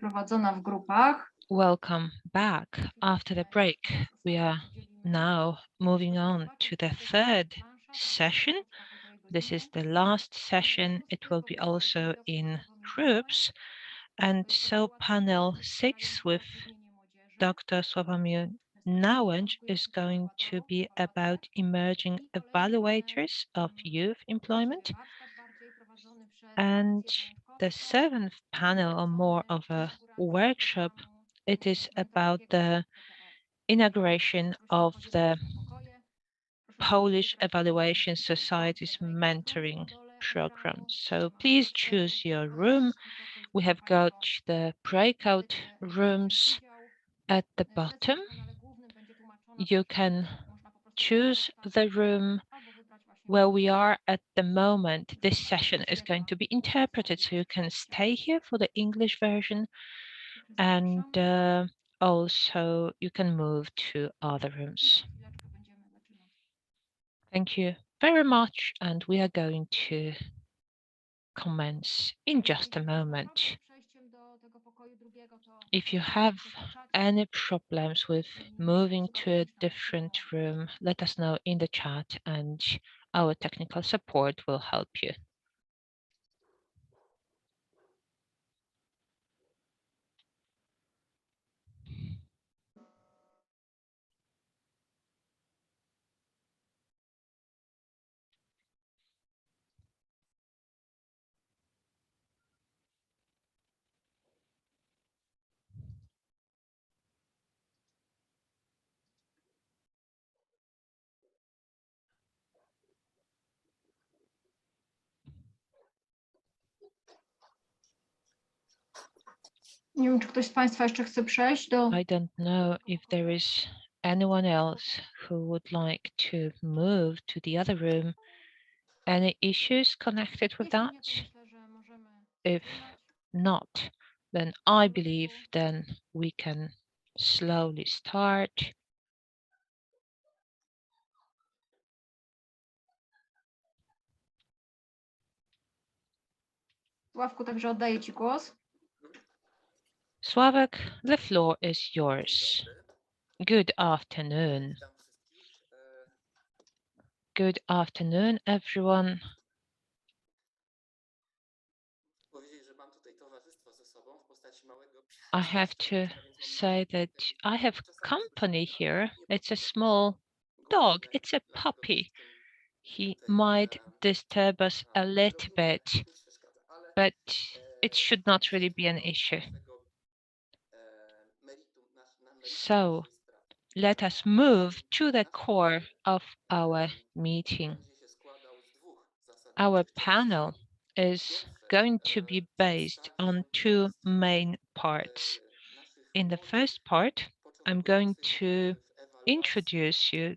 prowadzona w grupach. Welcome back after the break. We are now moving on to the third session. This is the last session. It will be also in groups. And so panel 6 with Dr. Slawomir Nalecz is going to be about emerging evaluators of youth employment. And the seventh panel, or more of a workshop, it is about the inauguration of the Polish Evaluation Society's mentoring program. So please choose your room. We have got the breakout rooms at the bottom. You can choose the room where we are at the moment. This session is going to be interpreted, so you can stay here for the English version, and also you can move to other rooms. Thank you very much, and we are going to commence in just a moment. If you have any problems with moving to a different room, let us know in the chat and our technical support will help you. Nie wiem, czy ktoś z Państwa jeszcze chce przejść do... I don't know if there is anyone else who would like to move to the other room. Any issues connected with that? If not, then I believe then we can slowly start. Sławku, także oddaję Ci głos. Sławek, the floor is yours. Good afternoon. Good afternoon, everyone. I have to say that I have company here. It's a small dog. It's a puppy. He might disturb us a little bit, but it should not really be an issue. So let us move to the core of our meeting. Our panel is going to be based on two main parts. In the first part, I'm going to introduce you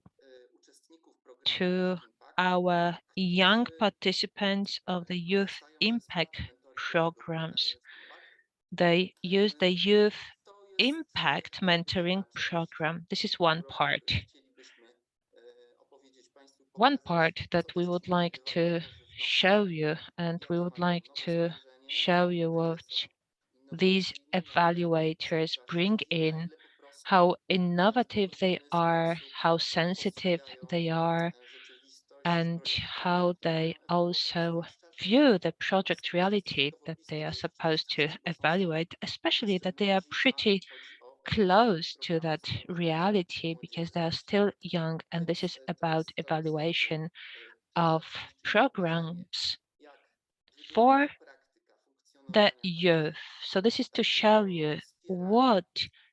to our young participants of the Youth Impact programs. They use the Youth Impact Mentoring Program. This is one part. One part that we would like to show you, and we would like to show you what these evaluators bring in, how innovative they are, how sensitive they are, and how they also view the project reality that they are supposed to evaluate, especially that they are pretty close to that reality because they are still young, and this is about evaluation of programs for the youth. So this is to show you what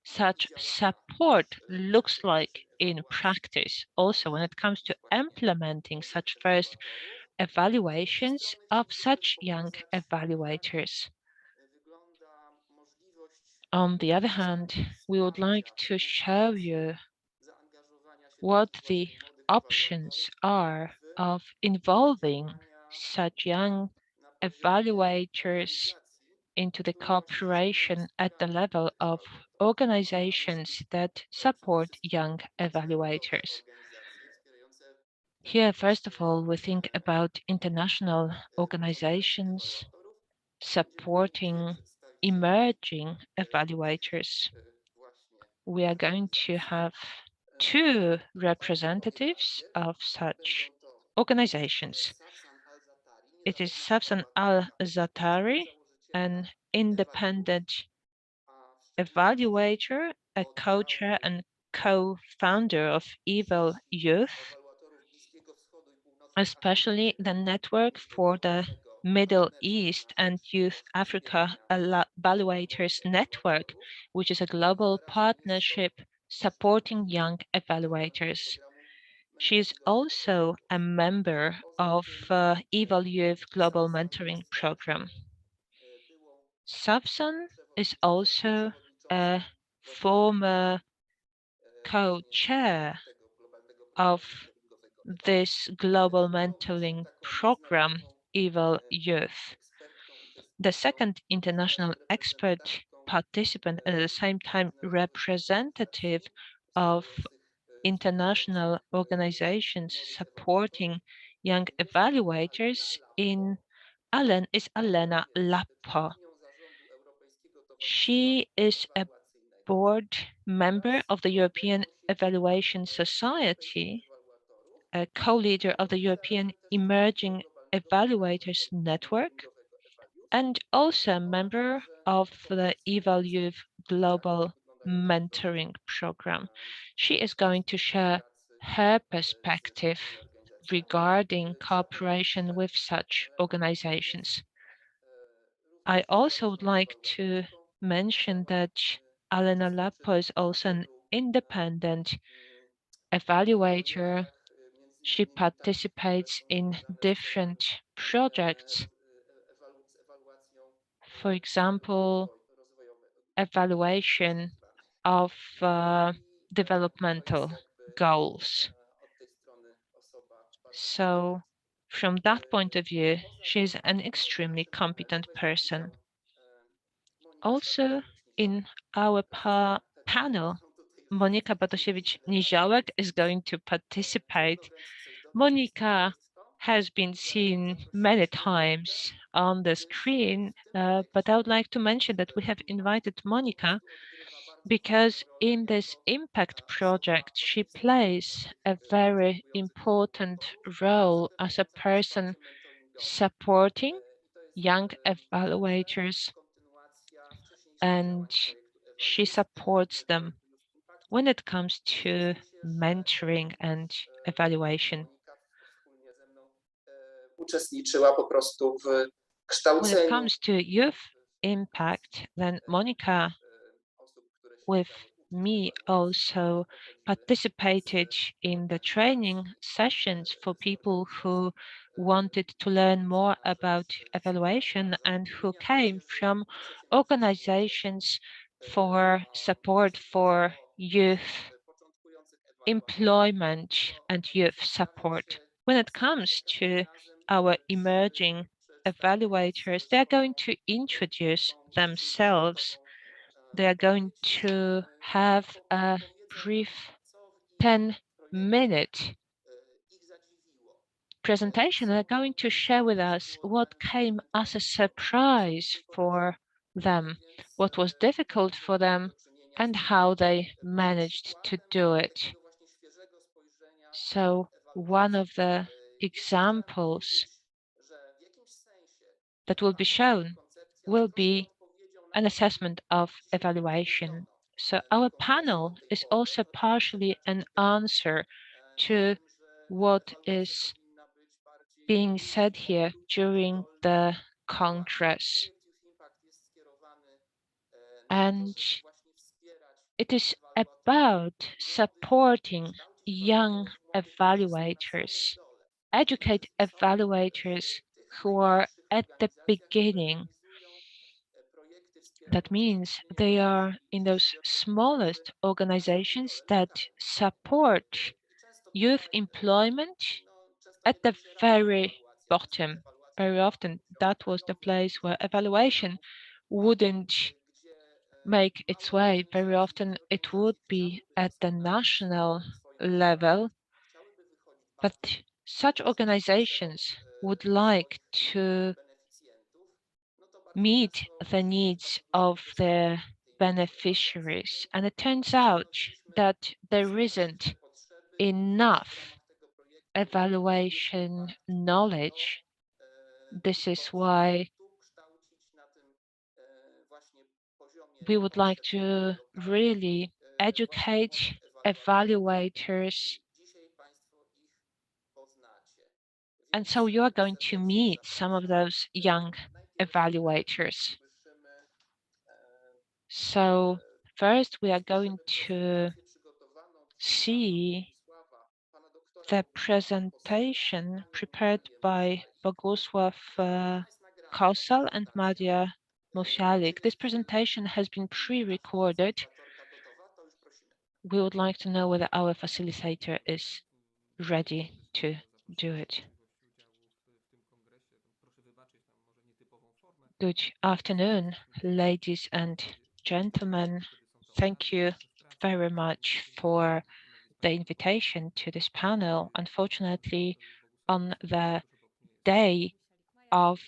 such support looks like in practice. Also, when it comes to implementing such first evaluations of such young evaluators. On the other hand, we would like to show you what the options are of involving such young evaluators into the cooperation at the level of organizations that support young evaluators. Here, first of all, we think about international organizations supporting emerging evaluators. We are going to have 2 representatives of such organizations. It is Safsan al-Zatari, an independent evaluator, a co-chair and co-founder of Eval Youth, especially the Network for the Middle East and Youth Africa Evaluators Network, which is a global partnership supporting young evaluators. She is also a member of Eval Youth Global Mentoring Program. Safsan is also a former co-chair of this global mentoring program, Eval Youth. The second international expert participant and at the same time representative of international organizations supporting young evaluators is Elena Lappa. She is a board member of the European Evaluation Society, a co-leader of the European Emerging Evaluators Network, and also a member of the Eval Youth Global Mentoring Program. She is going to share her perspective regarding cooperation with such organizations. I also would like to mention that Elena Lappa is also an independent evaluator. She participates in different projects, for example, evaluation of developmental goals. So from that point of view, she's an extremely competent person. Also in our panel, Monika Batosiewicz-Niziołek is going to participate. Monika has been seen many times on the screen, but I would like to mention that we have invited Monika because in this impact project, she plays a very important role as a person supporting young evaluators, and she supports them when it comes to mentoring and evaluation. When it comes to youth impact, then Monika with me also participated in the training sessions for people who wanted to learn more about evaluation and who came from organizations for support for youth employment and youth support. When it comes to our emerging evaluators, they are going to introduce themselves. They are going to have a brief 10-minute presentation. They're going to share with us what came as a surprise for them, what was difficult for them, and how they managed to do it. So one of the examples that will be shown will be an assessment of evaluation. So our panel is also partially an answer to what is being said here during the Congress. And it is about supporting young evaluators, educate evaluators who are at the beginning. That means they are in those smallest organizations that support youth employment at the very bottom. Very often, that was the place where evaluation wouldn't make its way. Very often, it would be at the national level, but such organizations would like to meet the needs of the beneficiaries. And it turns out that there isn't enough evaluation knowledge. This is why we would like to really educate evaluators. And so you're going to meet some of those young evaluators. So first we are going to see the presentation prepared by Bogusław Kosal and Madia Musialik. This presentation has been pre-recorded. We would like to know whether our facilitator is ready to do it. Good afternoon, ladies and gentlemen. Thank you very much for the invitation to this panel. Unfortunately, on the day of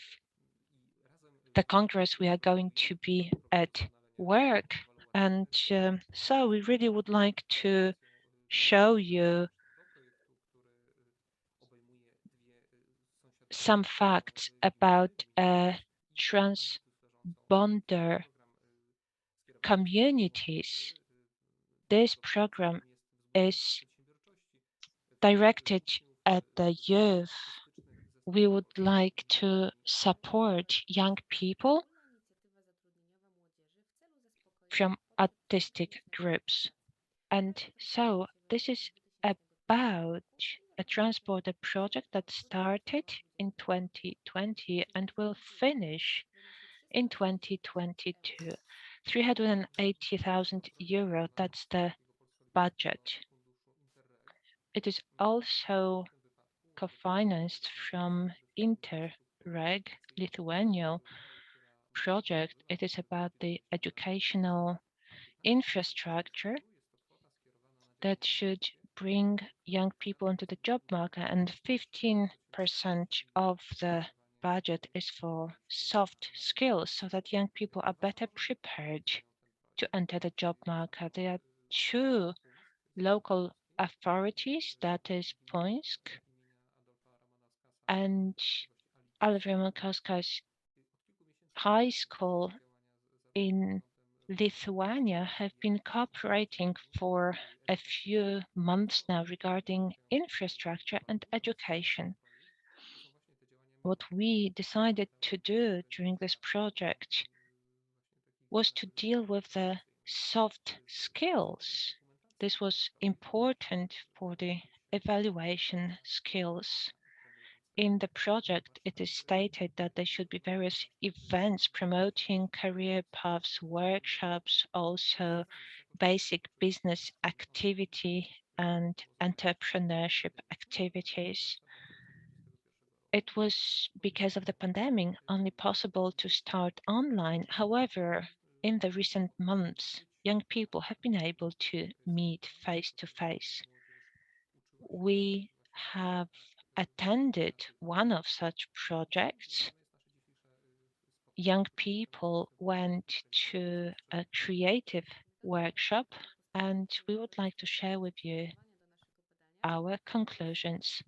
the Congress, we are going to be at work. And so we really would like to show you some facts about transbonder communities. This program is directed at the youth. We would like to support young people from autistic groups. And so this is about a transporter project that started in 2020 and will finish in 2022. 380,000 euro, that's the budget. It is also co-financed from Interreg Lithuania project. It is about the educational infrastructure that should bring young people into the job market, and 15% of the budget is for soft skills so that young people are better prepared to enter the job market. There are two local authorities, that is Poinsk and Alvia High School in Lithuania, have been cooperating for a few months now regarding infrastructure and education. What we decided to do during this project was to deal with the soft skills. This was important for the evaluation skills. In the project, it is stated that there should be various events promoting career paths, workshops, also basic business activity and entrepreneurship activities. It was because of the pandemic only possible to start online. However, in the recent months, young people have been able to meet face to face. We have attended one of such projects. Young people went to a creative workshop, and we would like to share with you our conclusions.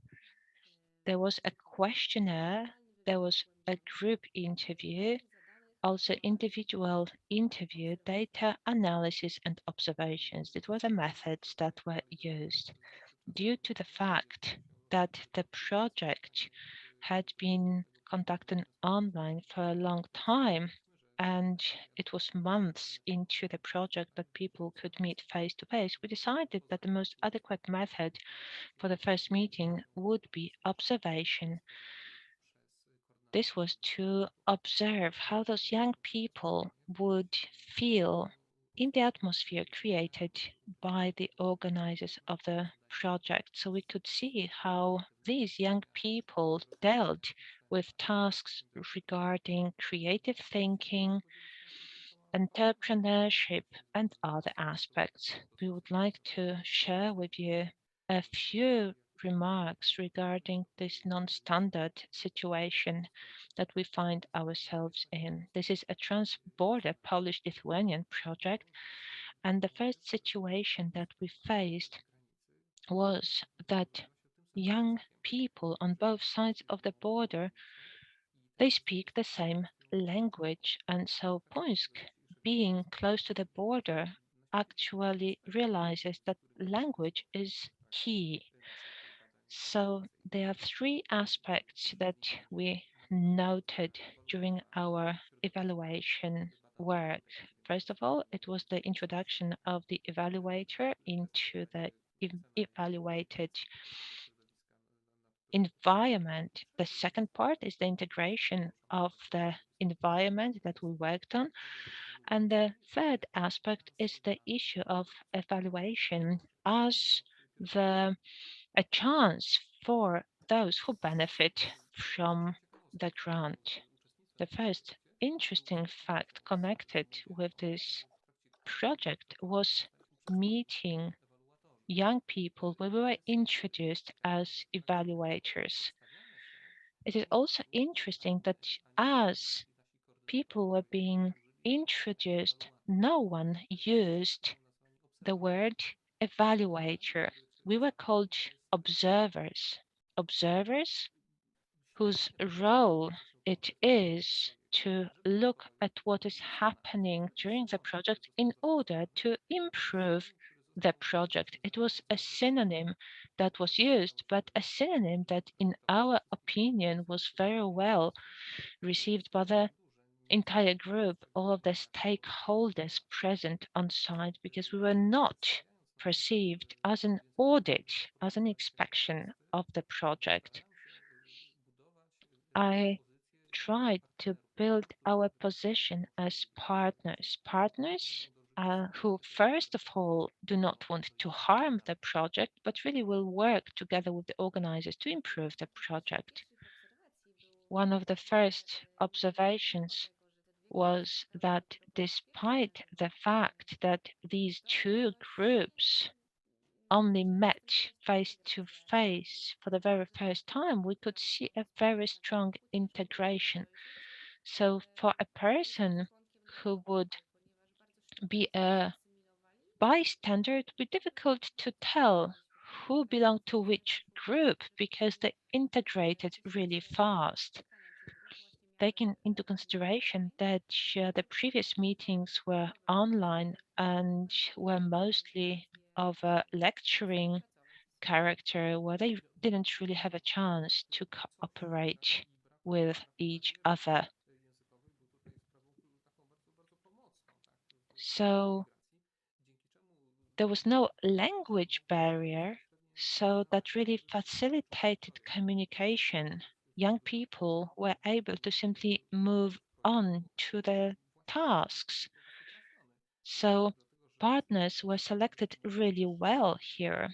There was a questionnaire, there was a group interview, also individual interview, data analysis and observations. It was the methods that were used. Due to the fact that the project had been conducted online for a long time, and it was months into the project that people could meet face to face, we decided that the most adequate method for the first meeting would be observation. This was to observe how those young people would feel in the atmosphere created by the organizers of the project. So we could see how these young people dealt with tasks regarding creative thinking, entrepreneurship, and other aspects. We would like to share with you a few remarks regarding this non-standard situation that we find ourselves in. This is a trans-border Polish-Lithuanian project, and the first situation that we faced was that young people on both sides of the border, they speak the same language, and so Punsk, being close to the border, actually realizes that language is key. So there are three aspects that we noted during our evaluation work. First of all, it was the introduction of the evaluator into the evaluated environment. The second part is the integration of the environment that we worked on. And the third aspect is the issue of evaluation as a chance for those who benefit from the grant. The first interesting fact connected with this project was meeting young people when we were introduced as evaluators. It is also interesting that as people were being introduced, no one used the word evaluator. We were called observers. Observers whose role it is to look at what is happening during the project in order to improve the project. It was a synonym that was used, but a synonym that, in our opinion, was very well received by the entire group, all of the stakeholders present on site, because we were not perceived as an audit, as an inspection of the project. I tried to build our position as partners, who first of all do not want to harm the project, but really will work together with the organizers to improve the project. One of the first observations was that despite the fact that these two groups only met face to face for the very first time, we could see a very strong integration. So for a person who would be a bystander, it would be difficult to tell who belonged to which group because they integrated really fast. Taking into consideration that the previous meetings were online and were mostly of a lecturing character, where they didn't really have a chance to cooperate with each other. So there was no language barrier, so that really facilitated communication. Young people were able to simply move on to their tasks. So partners were selected really well here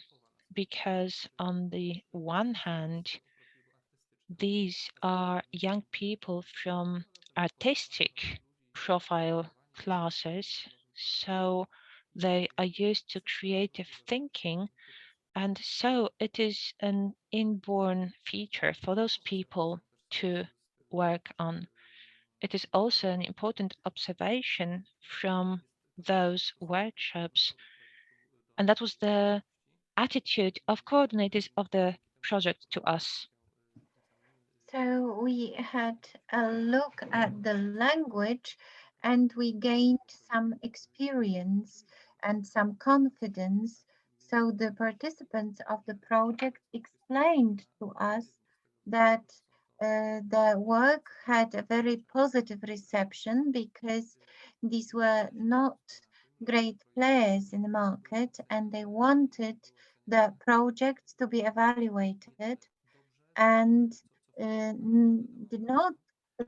because, on the one hand, these are young people from artistic profile classes, so they are used to creative thinking, and so it is an inborn feature for those people to work on. It is also an important observation from those workshops, and that was the attitude of coordinators of the project to us. So we had a look at the language and we gained some experience and some confidence. So the participants of the project explained to us that the work had a very positive reception because these were not great players in the market and they wanted the project to be evaluated and did not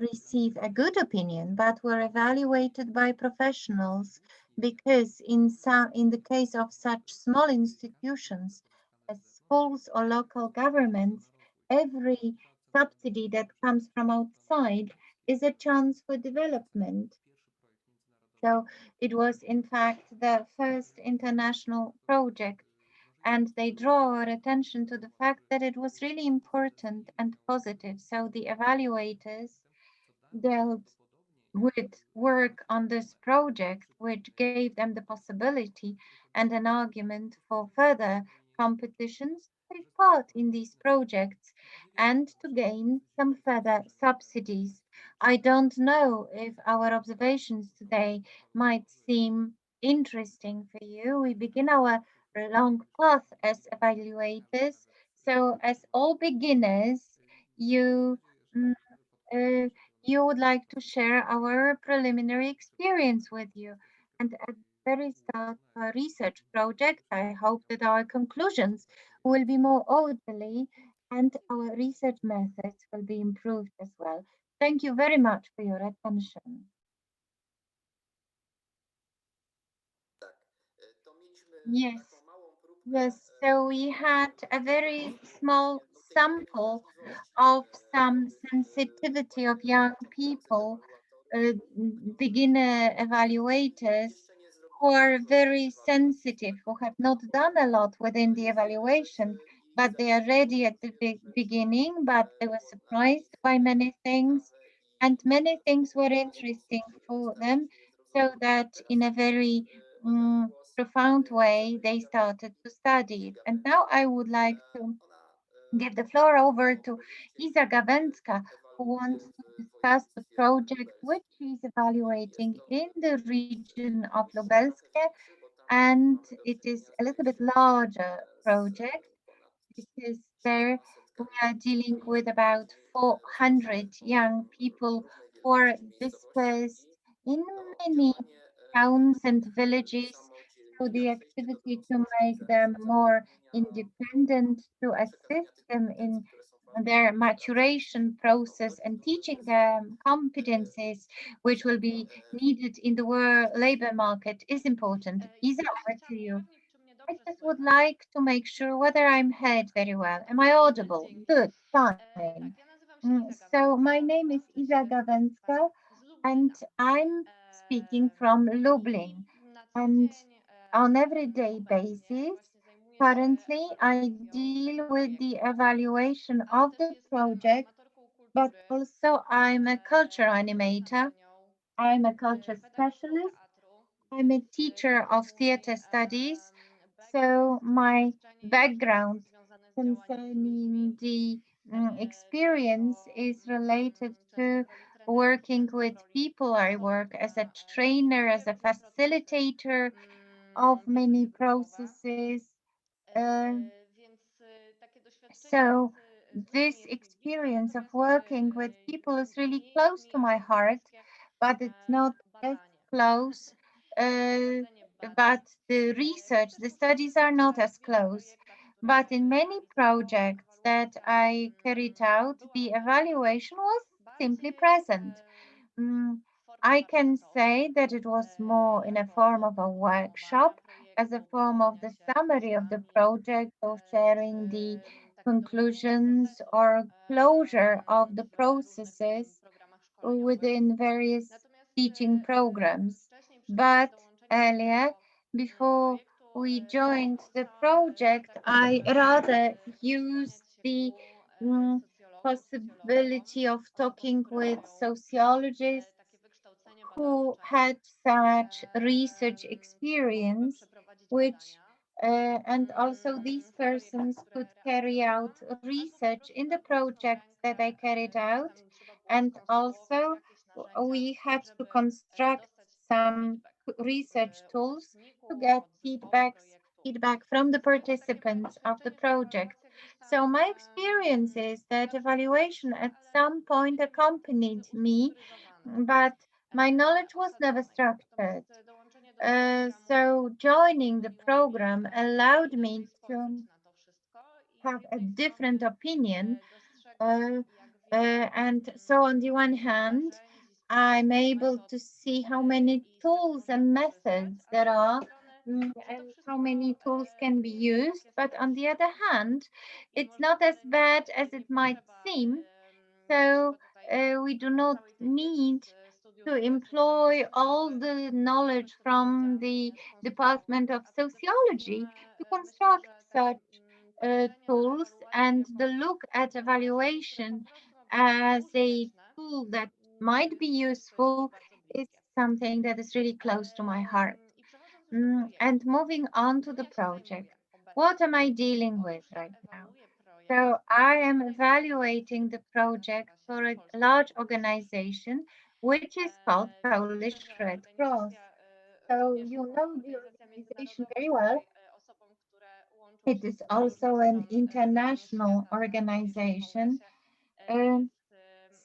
receive a good opinion, but were evaluated by professionals because in the case of such small institutions as schools or local governments, every subsidy that comes from outside is a chance for development. So it was in fact the first international project, and they draw our attention to the fact that it was really important and positive. So the evaluators dealt would work on this project, which gave them the possibility and an argument for further competitions to take part in these projects and to gain some further subsidies. I don't know if our observations today might seem interesting for you. We begin our long path as evaluators. So, as all beginners, you mm, uh, you would like to share our preliminary experience with you. And at the very start of our research project, I hope that our conclusions will be more orderly and our research methods will be improved as well. Thank you very much for your attention. Yes, yes. So we had a very small sample of some sensitivity of young people, uh, beginner evaluators who are very sensitive, who have not done a lot within the evaluation, but they are ready at the beginning, but they were surprised by many things, and many things were interesting for them, so that in a very profound way they started to study it. And now I would like to give the floor over to Iza Gawęcka, who wants to discuss the project which she is evaluating in the region of Lubelskie, and it is a little bit larger project because there we are dealing with about 400 young people who are dispersed in many towns and villages. So the activity to make them more independent, to assist them in their maturation process and teaching them competencies which will be needed in the world labor market is important. Isa, over to you. I just would like to make sure whether I'm heard very well. Am I audible? Good, fine. So my name is Iza Gawęcka and I'm speaking from Lublin. And on everyday basis, currently I deal with the evaluation of the project, but also I'm a culture animator. I'm a culture specialist. I'm a teacher of theater studies, so my background concerning the experience is related to working with people. I work as a trainer, as a facilitator of many processes. Uh, so this experience of working with people is really close to my heart, but it's not as close. Uh, but the research, the studies are not as close. But in many projects that I carried out, the evaluation was simply present. Mm, I can say that it was more in a form of a workshop, as a form of the summary of the project or sharing the conclusions or closure of the processes within various teaching programs. But earlier, before we joined the project, I rather used the mm, possibility of talking with sociologists who had such research experience, which and also these persons could carry out research in the projects that I carried out, and also we had to construct some research tools to get feedback from the participants of the project. So my experience is that evaluation at some point accompanied me, but my knowledge was never structured. So joining the program allowed me to have a different opinion. Uh, and so on the one hand, I'm able to see how many tools and methods there are, and how many tools can be used. But on the other hand, it's not as bad as it might seem. So we do not need to employ all the knowledge from the Department of Sociology to construct such tools, and the look at evaluation as a tool that might be useful is something that is really close to my heart. And moving on to the project, what am I dealing with right now? So I am evaluating the project for a large organization which is called Polish Red Cross. So you know the organization very well. It is also an international organization. Um,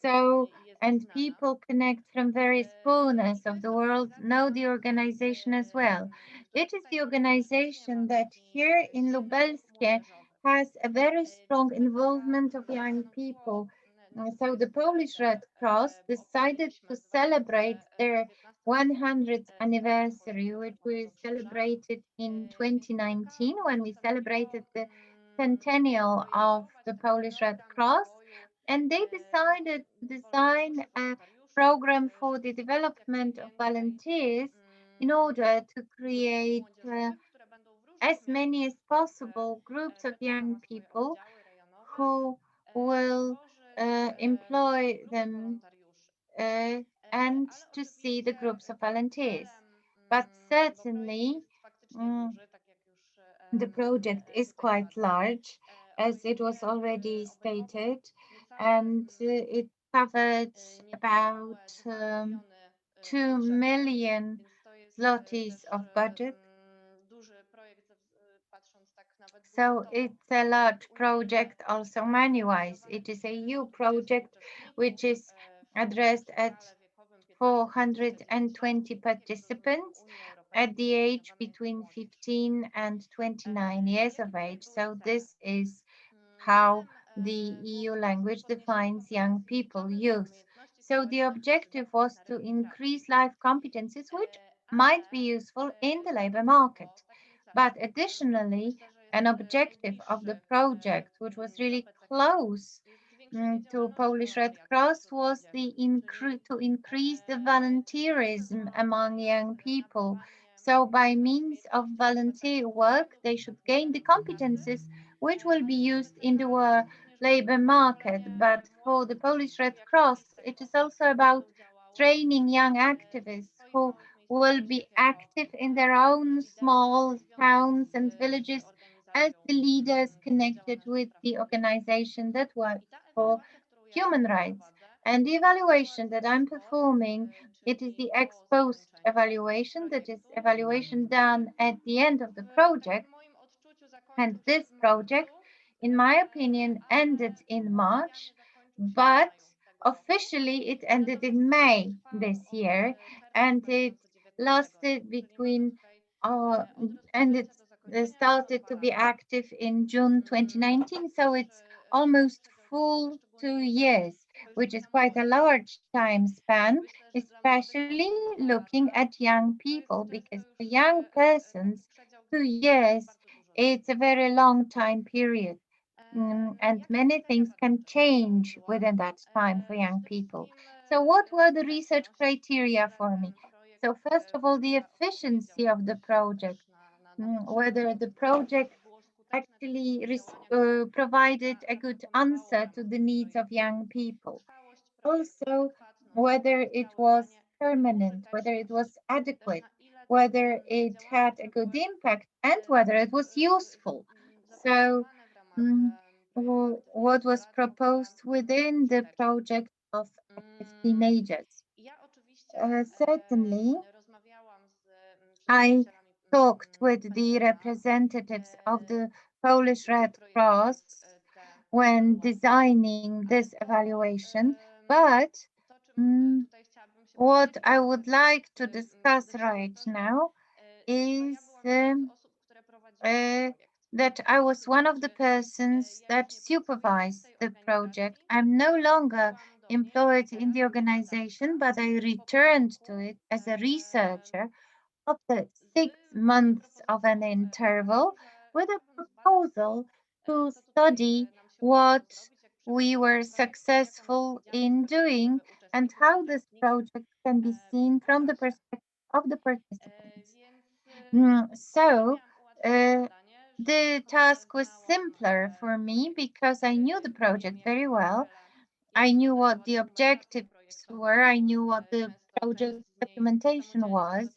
so, and people connect from various corners of the world know the organization as well. It is the organization that here in Lubelskie has a very strong involvement of young people. So the Polish Red Cross decided to celebrate their 100th anniversary, which we celebrated in 2019 when we celebrated the centennial of the Polish Red Cross, and they decided to design a program for the development of volunteers in order to create as many as possible groups of young people who will employ them uh, and to see the groups of volunteers. But certainly, mm, the project is quite large, as it was already stated, and it covered about 2 million zlotys of budget. So it's a large project also money-wise. It is a EU project which is addressed at 420 participants at the age between 15 and 29 years of age. So this is how the EU language defines young people, youth. So the objective was to increase life competencies which might be useful in the labor market. But additionally, an objective of the project, which was really close to Polish Red Cross, was to increase the volunteerism among young people. So by means of volunteer work, they should gain the competencies which will be used in the labor market. But for the Polish Red Cross, it is also about training young activists who will be active in their own small towns and villages as the leaders connected with the organization that works for human rights. And the evaluation that I'm performing, it is the ex post evaluation, that is evaluation done at the end of the project. And this project, in my opinion, ended in March, but officially it ended in May this year, and it lasted between and it started to be active in June 2019. So it's almost full 2 years, which is quite a large time span, especially looking at young people, because for young persons, 2 years, it's a very long time period. And many things can change within that time for young people. So, what were the research criteria for me? So, first of all, the efficiency of the project, whether the project actually provided a good answer to the needs of young people. Also, whether it was permanent, whether it was adequate, whether it had a good impact, and whether it was useful. So, mm, what was proposed within the project of active teenagers? Certainly, I talked with the representatives of the Polish Red Cross when designing this evaluation, but mm, what I would like to discuss right now is uh, that I was one of the persons that supervised the project. I'm no longer employed in the organization, but I returned to it as a researcher after 6 months of an interval with a proposal to study what we were successful in doing and how this project can be seen from the perspective of the participants. So the task was simpler for me because I knew the project very well. I knew what the objectives were. I knew what the project documentation was.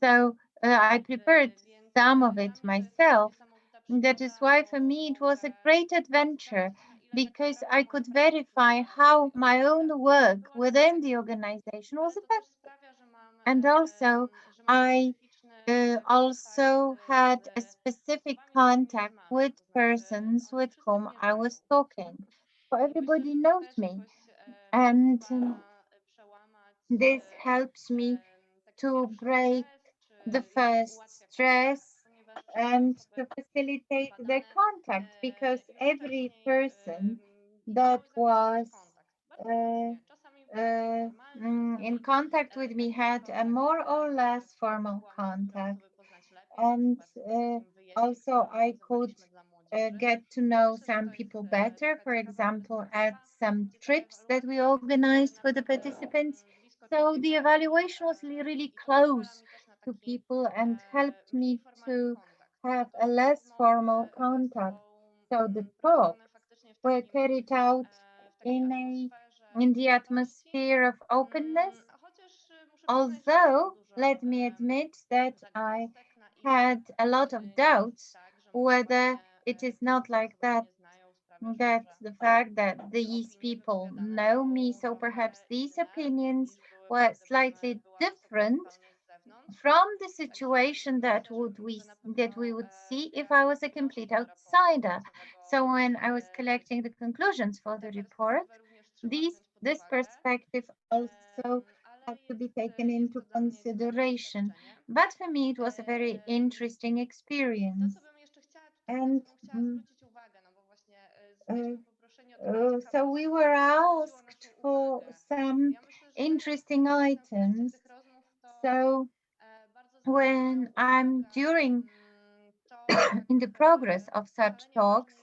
So I prepared some of it myself. That is why for me it was a great adventure because I could verify how my own work within the organization was effective. And also, I also had a specific contact with persons with whom I was talking. So everybody knows me, and this helps me to break the first stress and to facilitate the contact because every person that was uh, in contact with me had a more or less formal contact. And also, I could get to know some people better, for example, at some trips that we organized for the participants. So the evaluation was really close to people and helped me to have a less formal contact. So the talks were carried out in in the atmosphere of openness, although let me admit that I had a lot of doubts whether it is not like that, that the fact that these people know me, so perhaps these opinions were slightly different from the situation that we would see if I was a complete outsider. So when I was collecting the conclusions for the report, this perspective also had to be taken into consideration. But for me, it was a very interesting experience. And mm, uh, so we were asked for some interesting items. So when I'm during in the progress of such talks,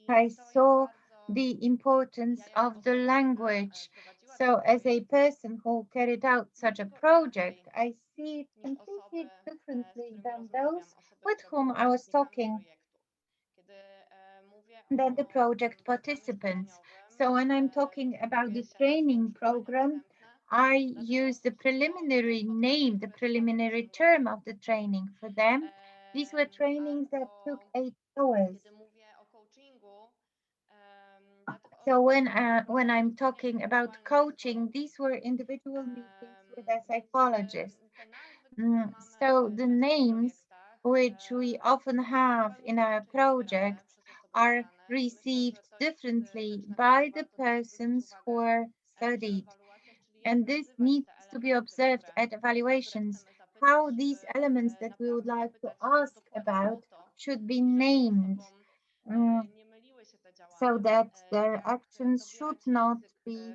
I saw the importance of the language. So as a person who carried out such a project, I see it completely differently than those with whom I was talking, than the project participants. So when I'm talking about the training program, I use the preliminary name, the preliminary term of the training for them. These were trainings that took 8 hours. So when I'm talking about coaching, these were individual meetings with a psychologist. So the names which we often have in our projects are received differently by the persons who are studied. And this needs to be observed at evaluations, how these elements that we would like to ask about should be named. Mm, so that their actions should not be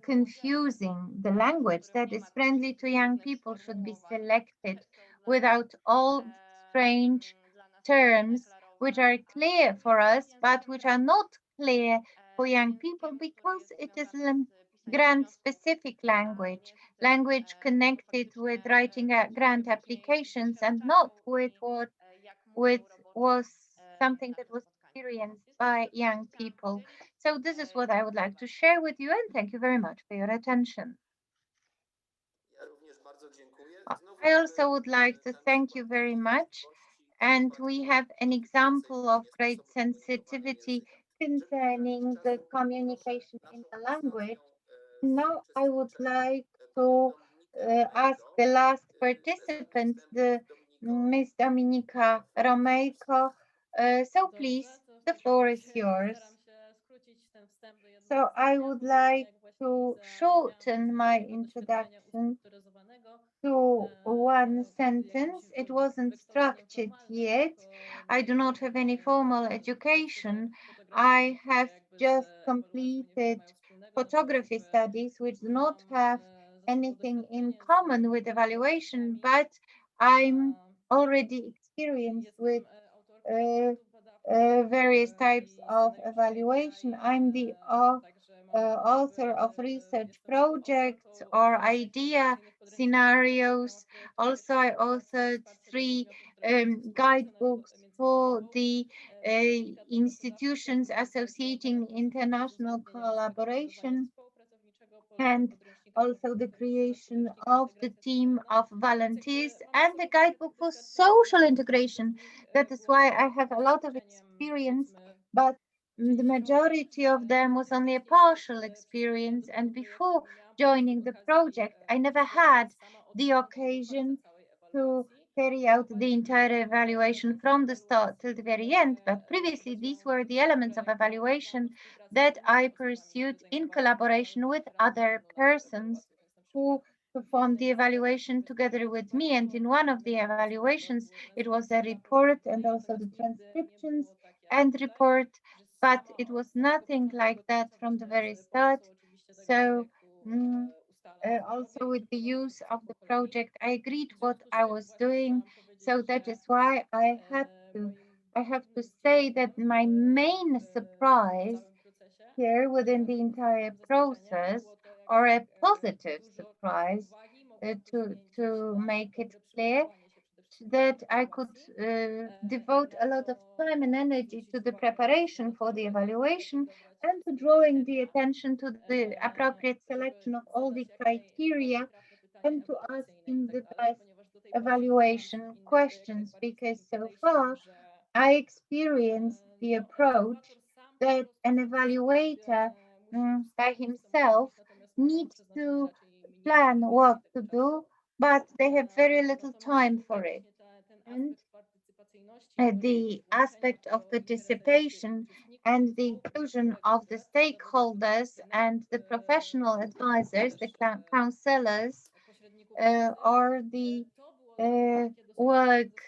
confusing. The language that is friendly to young people should be selected without all strange terms which are clear for us but which are not clear for young people because it is grant specific language connected with writing grant applications and not with what with was something that was experienced by young people. So this is what I would like to share with you, and thank you very much for your attention. I also would like to thank you very much. And we have an example of great sensitivity concerning the communication in the language. Now I would like to ask the last participant, the Miss Dominika Romejko. So please, the floor is yours. So I would like to shorten my introduction to one sentence. It wasn't structured yet. I do not have any formal education. I have just completed photography studies, which do not have anything in common with evaluation, but I'm already experienced with various types of evaluation. I'm the author of research projects or idea scenarios. Also, I authored three guidebooks for the institutions associating international collaboration, and also the creation of the team of volunteers and the guidebook for social integration. That is why I have a lot of experience, but the majority of them was only a partial experience. And before joining the project, I never had the occasion to carry out the entire evaluation from the start till the very end. But previously, these were the elements of evaluation that I pursued in collaboration with other persons who performed the evaluation together with me. And in one of the evaluations, it was a report and also the transcriptions and report, but it was nothing like that from the very start. So, mm, also with the use of the project, I agreed what I was doing. So that is why I have to say that my main surprise here within the entire process, or a positive surprise, to make it clear, that I could devote a lot of time and energy to the preparation for the evaluation and to drawing the attention to the appropriate selection of all the criteria and to asking the best evaluation questions, because so far I experienced the approach that an evaluator by himself needs to plan what to do, but they have very little time for it. And the aspect of participation and the inclusion of the stakeholders and the professional advisors, the counselors, or the work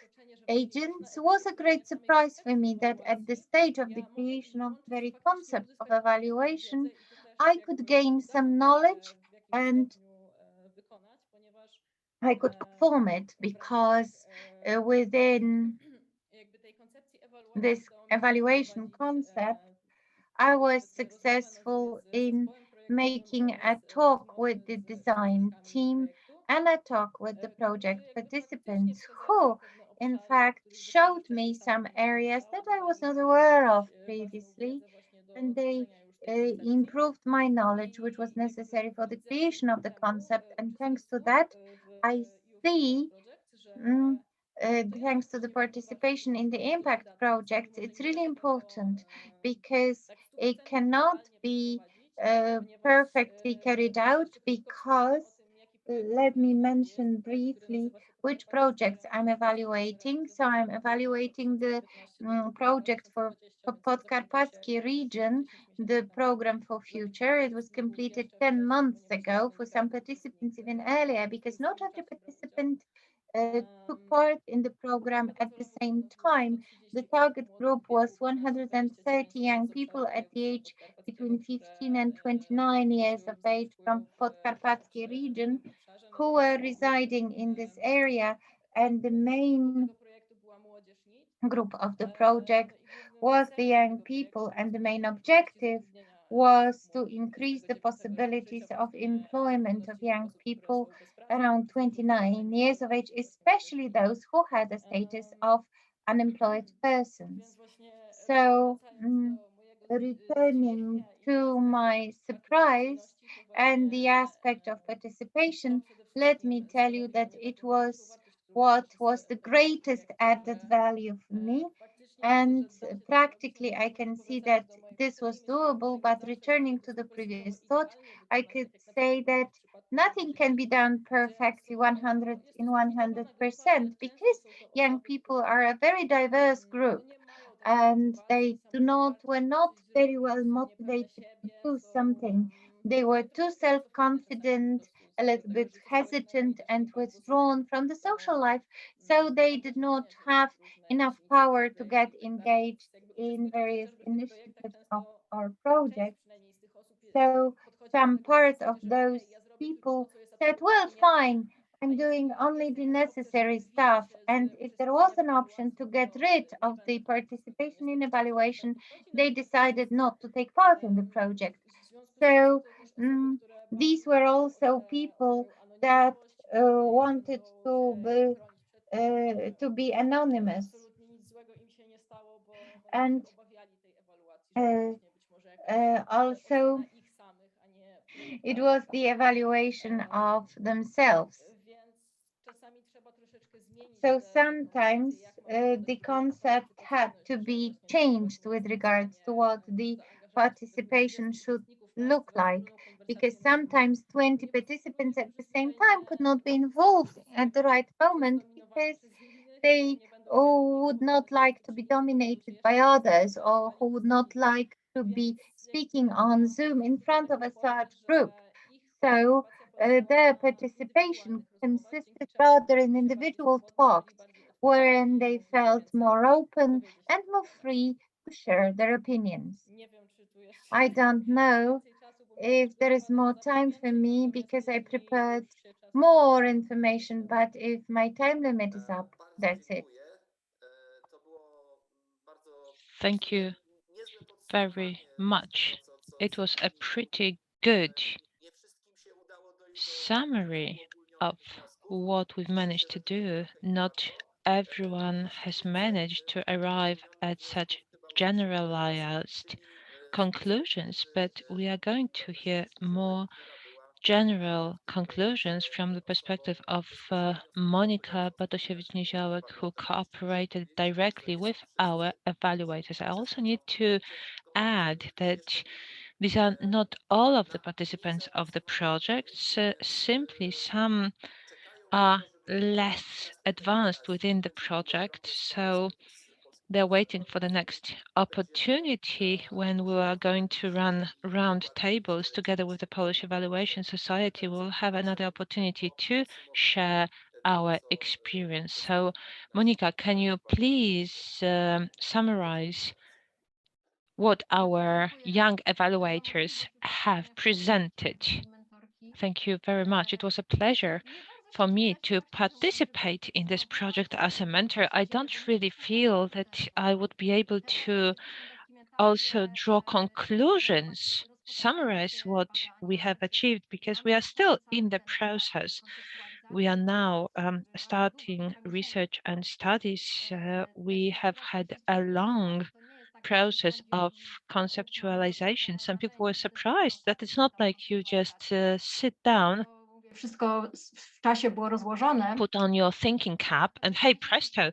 agents was a great surprise for me that at the stage of the creation of the very concept of evaluation, I could gain some knowledge and I could perform it because within this evaluation concept, I was successful in making a talk with the design team and a talk with the project participants who, in fact, showed me some areas that I was not aware of previously, and they improved my knowledge, which was necessary for the creation of the concept. And thanks to that, I see Mm, thanks to the participation in the impact project, it's really important because it cannot be perfectly carried out because let me mention briefly which projects I'm evaluating. So I'm evaluating the project for Podkarpackie region, the program for future. It was completed 10 months ago, for some participants even earlier, because not every participant took part in the program at the same time. The target group was 130 young people at the age between 15 and 29 years of age from Podkarpackie region who were residing in this area, and the main group of the project was the young people, and the main objective was to increase the possibilities of employment of young people around 29 years of age, especially those who had a status of unemployed persons. So, returning to my surprise and the aspect of participation, let me tell you that it was what was the greatest added value for me. And practically, I can see that this was doable. But returning to the previous thought, I could say that nothing can be done perfectly 100 in 100% because young people are a very diverse group and they were not very well motivated to do something. They were too self-confident, a little bit hesitant and withdrawn from the social life, so they did not have enough power to get engaged in various initiatives of our project. So some part of those people said, well, fine, I'm doing only the necessary stuff. And if there was an option to get rid of the participation in evaluation, they decided not to take part in the project. So mm, these were also people that wanted to be anonymous. And also, it was the evaluation of themselves. So sometimes the concept had to be changed with regards to what the participation should look like, because sometimes 20 participants at the same time could not be involved at the right moment because they would not like to be dominated by others, or who would not like to be speaking on Zoom in front of a large group. So their participation consisted rather in individual talks, wherein they felt more open and more free to share their opinions. I don't know if there is more time for me because I prepared more information, but if my time limit is up, that's it. Thank you very much. It was a pretty good summary of what we've managed to do. Not everyone has managed to arrive at such generalized conclusions, but we are going to hear more general conclusions from the perspective of Monika Bartosiewicz-Niziołek, who cooperated directly with our evaluators. I also need to add that these are not all of the participants of the projects, simply some are less advanced within the project, so they're waiting for the next opportunity when we are going to run round tables together with the Polish Evaluation Society. We'll have another opportunity to share our experience. So, Monika, can you please summarize what our young evaluators have presented? Thank you very much. It was a pleasure for me to participate in this project as a mentor. I don't really feel that I would be able to also draw conclusions, summarize what we have achieved, because we are still in the process. We are now starting research and studies. We have had a long process of conceptualization. Some people were surprised that it's not like you just sit down, Wszystko w czasie było rozłożone. put on your thinking cap, and hey, presto,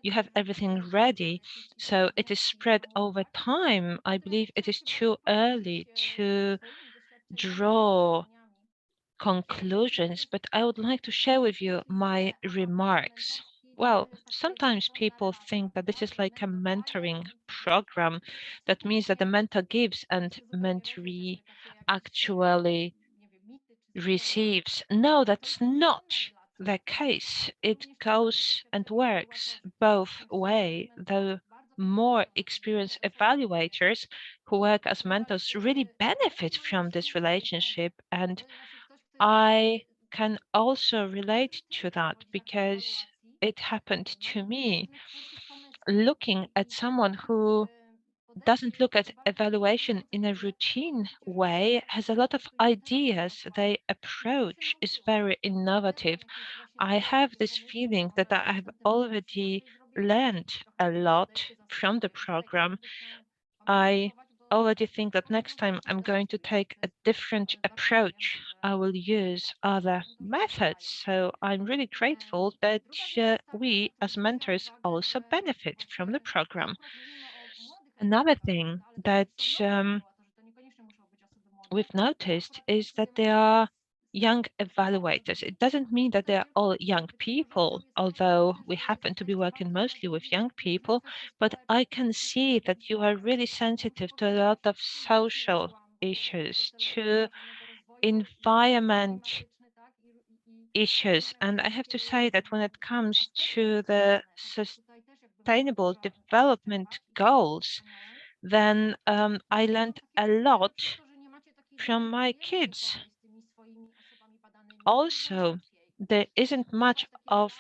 you have everything ready. So it is spread over time. I believe it is too early to draw conclusions, but I would like to share with you my remarks. Well, sometimes people think that this is like a mentoring program. That means that the mentor gives and mentoree actually receives. No, that's not the case. It goes and works both way. The more experienced evaluators who work as mentors really benefit from this relationship, and I can also relate to that because it happened to me. Looking at someone who doesn't look at evaluation in a routine way, has a lot of ideas. Their approach is very innovative. I have this feeling that I have already learned a lot from the program. I already think that next time I'm going to take a different approach. I will use other methods. So I'm really grateful that we as mentors also benefit from the program. Another thing that we've noticed is that there are young evaluators. It doesn't mean that they're all young people, although we happen to be working mostly with young people, but I can see that you are really sensitive to a lot of social issues, to environment issues. And I have to say that when it comes to the sustainable development goals, then I learned a lot from my kids. Also, there isn't much of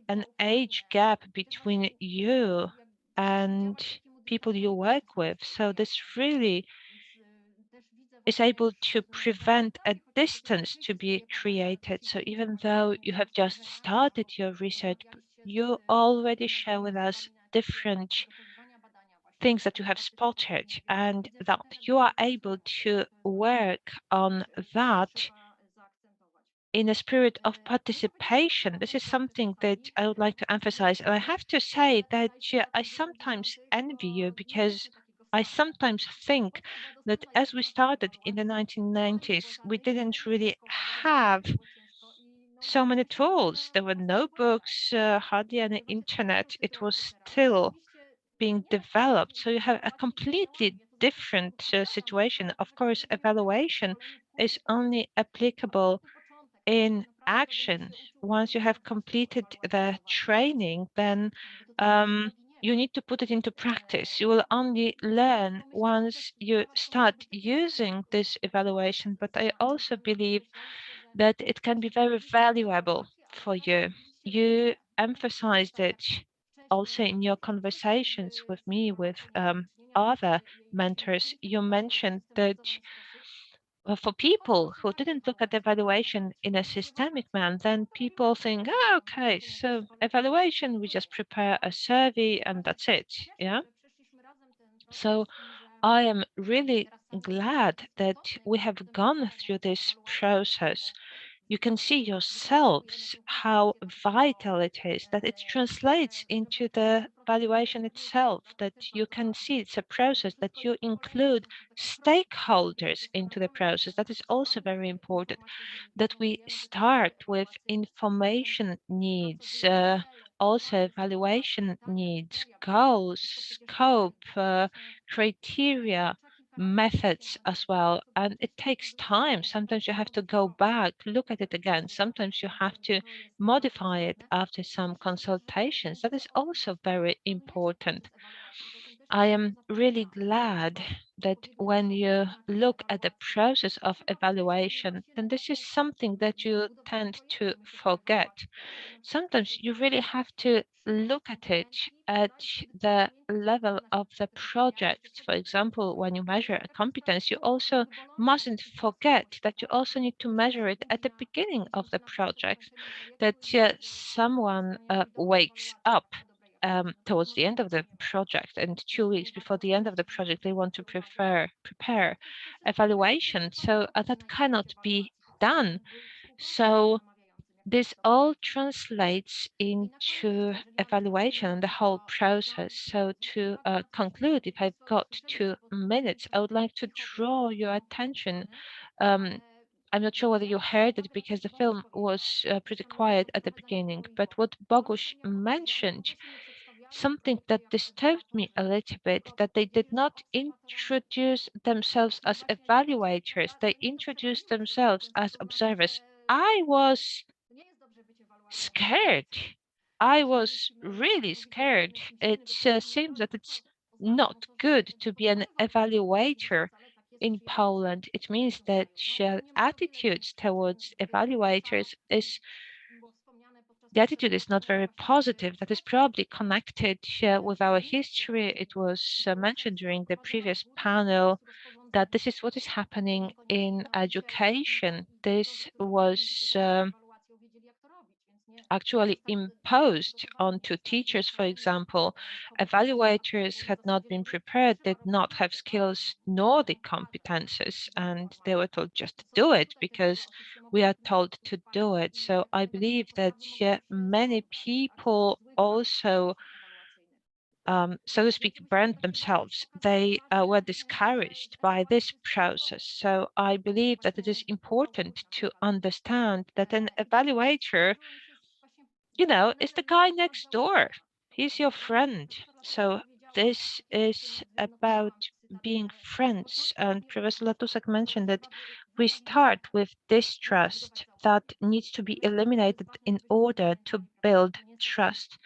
an age gap between you and people you work with. So this really is able to prevent a distance to be created. So even though you have just started your research, you already share with us different things that you have spotted and that you are able to work on that in a spirit of participation. This is something that I would like to emphasize. And I have to say that I sometimes envy you because I sometimes think that as we started in the 1990s, we didn't really have so many tools. There were no books, hardly any internet. It was still being developed. So you have a completely different situation. Of course, evaluation is only applicable in action. Once you have completed the training, then you need to put it into practice. You will only learn once you start using this evaluation. But I also believe that it can be very valuable for you. You emphasized it also in your conversations with me, with other mentors. You mentioned that for people who didn't look at evaluation in a systemic manner, then people think, oh, okay, so evaluation, we just prepare a survey and that's it. Yeah. So I am really glad that we have gone through this process. You can see yourselves how vital it is, that it translates into the valuation itself, that you can see it's a process, that you include stakeholders into the process. That is also very important, that we start with information needs, also evaluation needs, goals, scope, criteria, methods as well. And it takes time. Sometimes you have to go back, look at it again. Sometimes you have to modify it after some consultations. That is also very important. I am really glad that when you look at the process of evaluation, then this is something that you tend to forget. Sometimes you really have to look at it at the level of the project. For example, when you measure a competence, you also mustn't forget that you also need to measure it at the beginning of the project, that someone wakes up towards the end of the project and 2 weeks before the end of the project, they want to prepare evaluation. So that cannot be done. So this all translates into evaluation and the whole process. So to conclude, if I've got 2 minutes, I would like to draw your attention. I'm not sure whether you heard it because the film was pretty quiet at the beginning, but what Bogusz mentioned, something that disturbed me a little bit, that they did not introduce themselves as evaluators, they introduced themselves as observers. I was scared. I was really scared. It seems that it's not good to be an evaluator in Poland. It means that attitudes towards evaluators is the attitude is not very positive. That is probably connected with our history. It was mentioned during the previous panel that this is what is happening in education. This was actually imposed onto teachers, for example. Evaluators had not been prepared, did not have skills nor the competences, and they were told just to do it because we are told to do it. So I believe that many people also so to speak, burned themselves. They were discouraged by this process. So I believe that it is important to understand that an evaluator, is the guy next door. He's your friend. So this is about being friends. And Professor Latusek mentioned that we start with distrust that needs to be eliminated in order to build trust.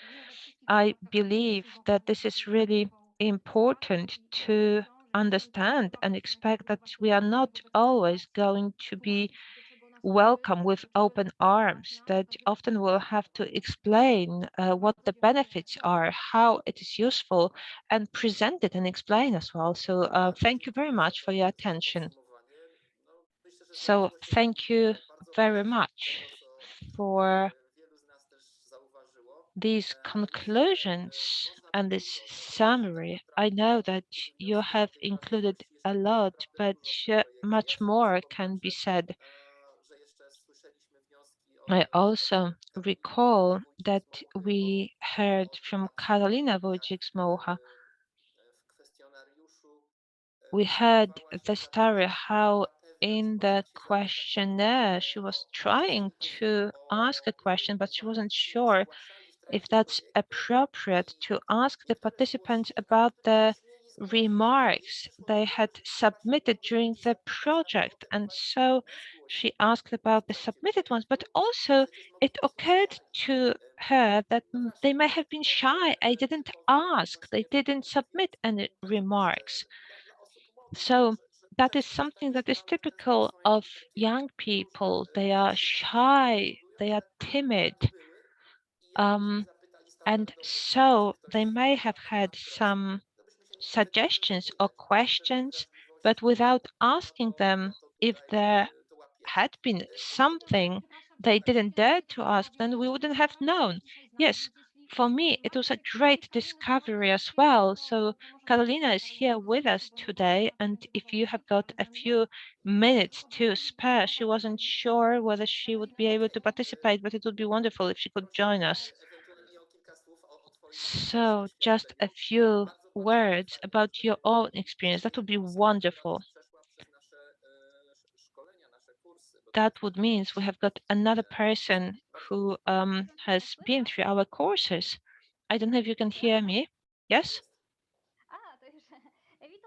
I believe that this is really important to understand and expect that we are not always going to be welcome with open arms, that often will have to explain what the benefits are, how it is useful, and present it and explain as well. So thank you very much for your attention. So thank you very much for these conclusions and this summary. I know that you have included a lot, but much more can be said. I also recall that we heard from Karolina Wojcik-Smocha. We heard the story how in the questionnaire she was trying to ask a question, but she wasn't sure if that's appropriate to ask the participants about the remarks they had submitted during the project. And so she asked about the submitted ones, but also it occurred to her that they may have been shy. I didn't ask, they didn't submit any remarks. So that is something that is typical of young people. They are shy, they are timid. And so they may have had some suggestions or questions, but without asking them if there had been something they didn't dare to ask, then we wouldn't have known. Yes, for me, it was a great discovery as well. So Carolina is here with us today, and if you have got a few minutes to spare, she wasn't sure whether she would be able to participate, but it would be wonderful if she could join us. So just a few words about your own experience. That would be wonderful. That would mean we have got another person who has been through our courses. I don't know if you can hear me. Yes?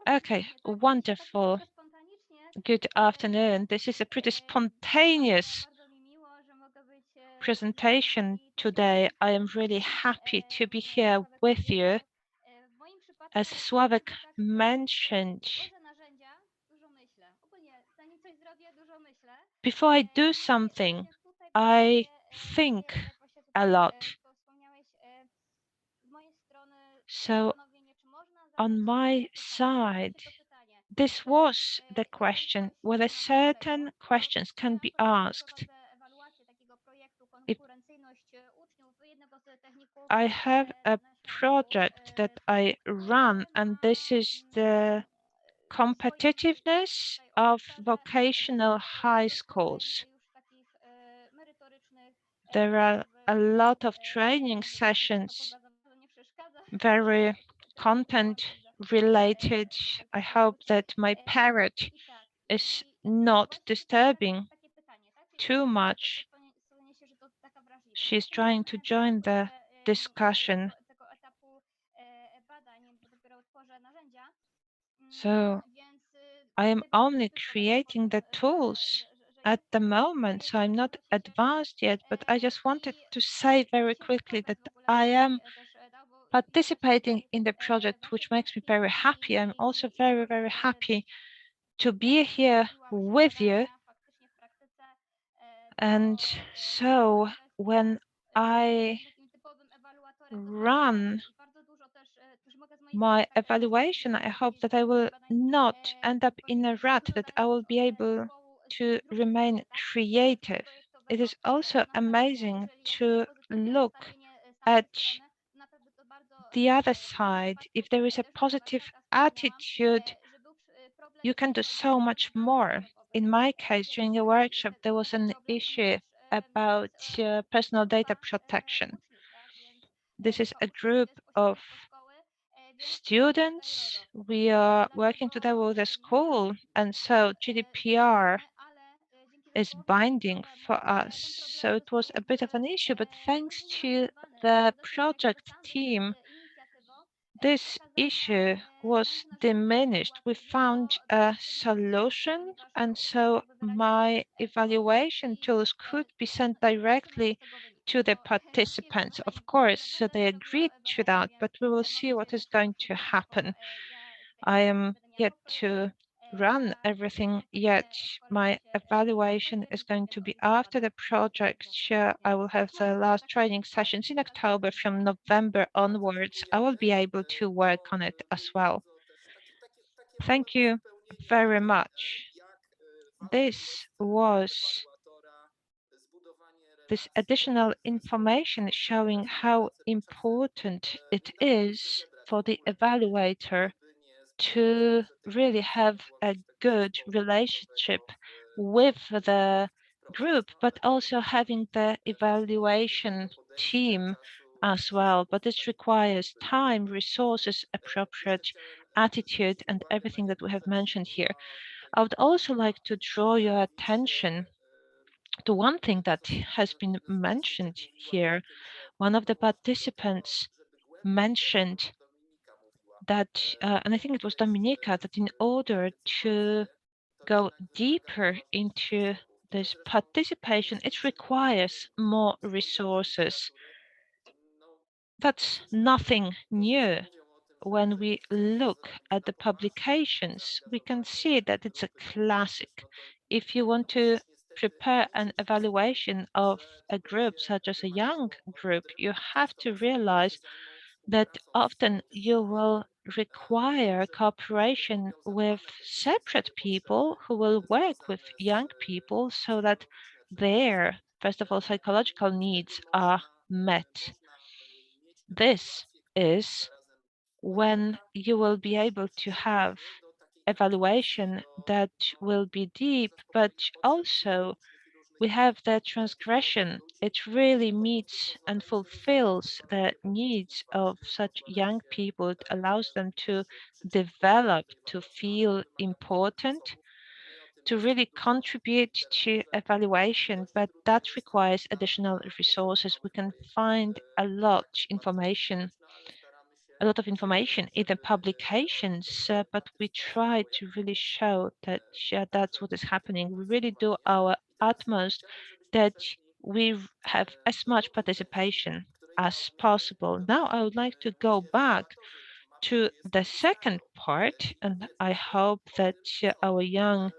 Okay, wonderful. Good afternoon. This is a pretty spontaneous presentation today. I am really happy to be here with you. As Sławek mentioned, before I do something, I think a lot. So on my side, this was the question, whether certain questions can be asked. If I have a project that I run, and this is the competitiveness of vocational high schools. There are a lot of training sessions, very content related. I hope that my parrot is not disturbing too much. She's trying to join the discussion. So I am only creating the tools at the moment, so I'm not advanced yet, but I just wanted to say very quickly that I am participating in the project, which makes me very happy. I'm also very, very happy to be here with you. And so when I run my evaluation, I hope that I will not end up in a rut, that I will be able to remain creative. It is also amazing to look at the other side. If there is a positive attitude, you can do so much more. In my case, during a workshop, there was an issue about personal data protection. This is a group of students. We are working together with a school, and so GDPR is binding for us. So it was a bit of an issue, but thanks to the project team, this issue was diminished. We found a solution, and so my evaluation tools could be sent directly to the participants. Of course, so they agreed to that, but we will see what is going to happen. I am yet to run everything yet. My evaluation is going to be after the project. I will have the last training sessions in October. From November onwards, I will be able to work on it as well. Thank you very much. This was this additional information showing how important it is for the evaluator to really have a good relationship with the group, but also having the evaluation team as well. But this requires time, resources, appropriate attitude, and everything that we have mentioned here. I would also like to draw your attention to one thing that has been mentioned here. One of the participants mentioned that, and I think it was Dominika, that in order to go deeper into this participation, it requires more resources. That's nothing new. When we look at the publications, we can see that it's a classic. If you want to prepare an evaluation of a group, such as a young group, you have to realize that often you will require cooperation with separate people who will work with young people so that their, first of all, psychological needs are met. This is when you will be able to have evaluation that will be deep, but also we have the transgression. It really meets and fulfills the needs of such young people. It allows them to develop, to feel important, to really contribute to evaluation, but that requires additional resources. We can find a lot of information in the publications, but we try to really show that that's what is happening. We really do our utmost that we have as much participation as possible. Now I would like to go back to the second part, and I hope that our young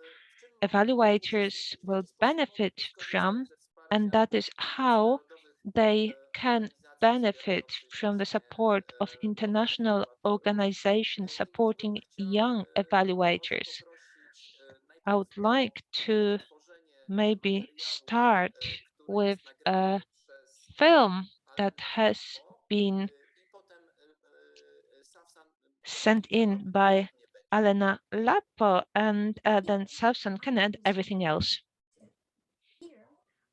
evaluators will benefit from, and that is how they can benefit from the support of international organizations supporting young evaluators. I would like to maybe start with a film that has been sent in by Elena Lappa, and then Savsan can add everything else. Here,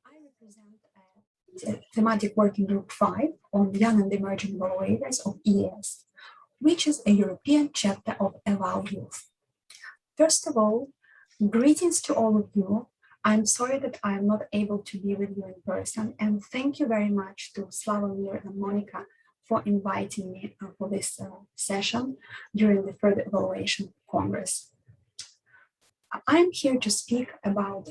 I represent thematic working group 5 on young and emerging evaluators of ES, which is a European chapter of Evaluators. First of all, greetings to all of you. I'm sorry that I'm not able to be with you in person, and thank you very much to Slawomir and Monica for inviting me for this session during the Further Evaluation Congress. I'm here to speak about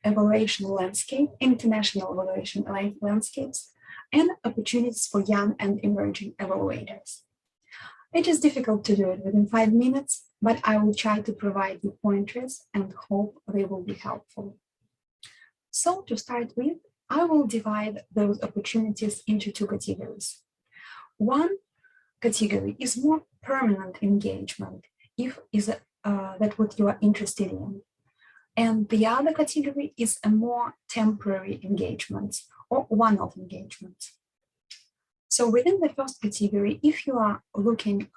evaluation landscape, international evaluation landscapes, and opportunities for young and emerging evaluators. It is difficult to do it within 5 minutes, but I will try to provide you pointers and hope they will be helpful. So to start with, I will divide those opportunities into 2 categories. One category is more permanent engagement, if that's what you are interested in. And the other category is a more temporary engagement or one-off engagement. So within the first category, if you are looking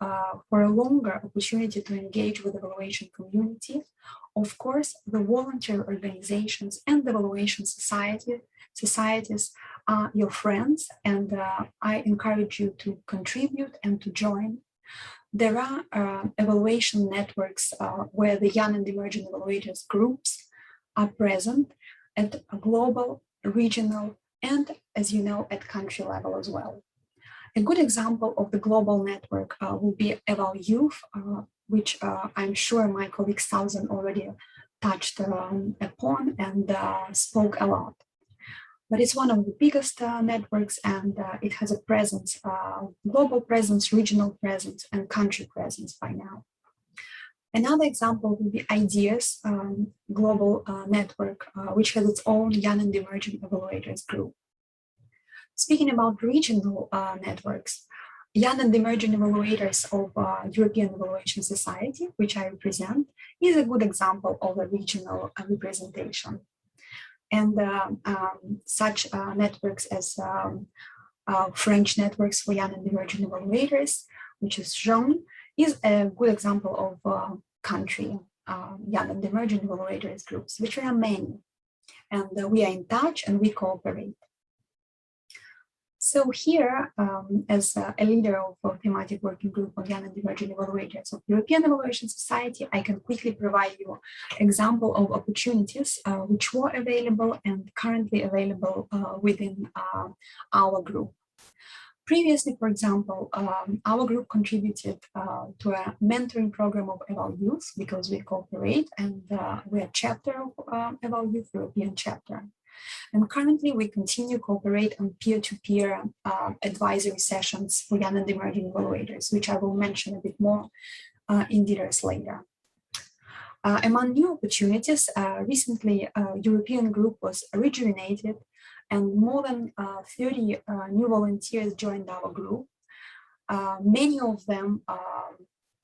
for a longer opportunity to engage with the evaluation community, of course, the voluntary organizations and the evaluation societies are your friends, and I encourage you to contribute and to join. There are evaluation networks where the young and emerging evaluators groups are present at a global, regional, and, as you know, at country level as well. A good example of the global network will be Evaluators, which I'm sure my colleague Sausan already touched upon and spoke a lot. But it's one of the biggest networks, and it has a presence, global presence, regional presence, and country presence by now. Another example would be Ideas Global Network, which has its own Young and Emerging Evaluators group. Speaking about regional networks, Young and Emerging Evaluators of European Evaluation Society, which I represent, is a good example of a regional representation. And such networks as French networks for Young and Emerging Evaluators, which is shown, is a good example of country Young and Emerging Evaluators groups, which are many. And we are in touch and we cooperate. So here, as a leader of a thematic working group on Young and Emerging Evaluators of European Evaluation Society, I can quickly provide you an example of opportunities which were available and currently available within our group. Previously, for example, our group contributed to a mentoring program of Eval Youth because we cooperate and we're a chapter of Eval Youth, European chapter. And currently, we continue to cooperate on peer-to-peer advisory sessions for Young and Emerging Evaluators, which I will mention a bit more in details later. Among new opportunities, recently, a European group was rejuvenated and more than 30 new volunteers joined our group. Many of them,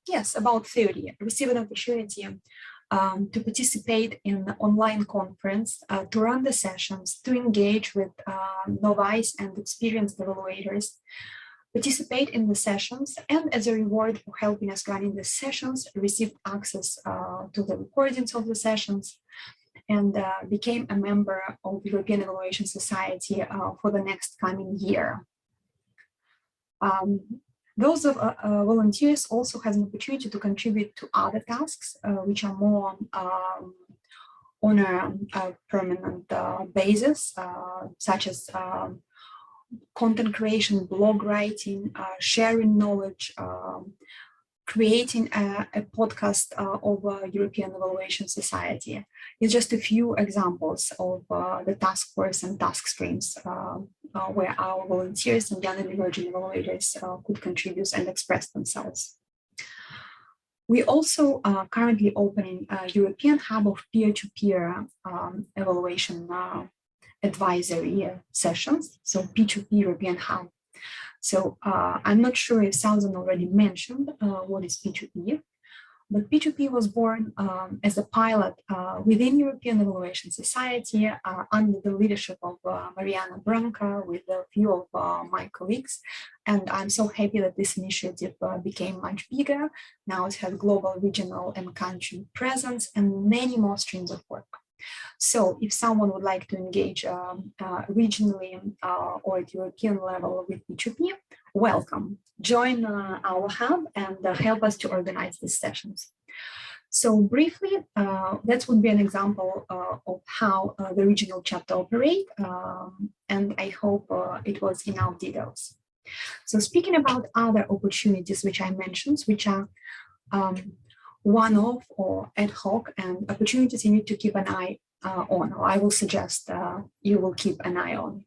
yes, about 30, received an opportunity to participate in an online conference, to run the sessions, to engage with novice and experienced evaluators, participate in the sessions, and as a reward for helping us running the sessions, received access to the recordings of the sessions, and became a member of the European Evaluation Society for the next coming year. Those volunteers also has an opportunity to contribute to other tasks, which are more on a permanent basis, such as content creation, blog writing, sharing knowledge, creating a podcast of European Evaluation Society. It's just a few examples of the task force and task streams where our volunteers and Young and Emerging Evaluators could contribute and express themselves. We also currently opening a European hub of peer-to-peer evaluation advisory sessions, so P2P European hub. So I'm not sure if Susan already mentioned what is P2P, but P2P was born as a pilot within European Evaluation Society under the leadership of Mariana Branca with a few of my colleagues. And I'm so happy that this initiative became much bigger. Now it has global, regional, and country presence and many more streams of work. So if someone would like to engage regionally or at European level with P2P, welcome. Join our hub and help us to organize these sessions. So briefly, that would be an example of how the regional chapter operates, and I hope it was enough details. So speaking about other opportunities which I mentioned, which are one-off or ad hoc and opportunities you need to keep an eye on, or I will suggest you will keep an eye on.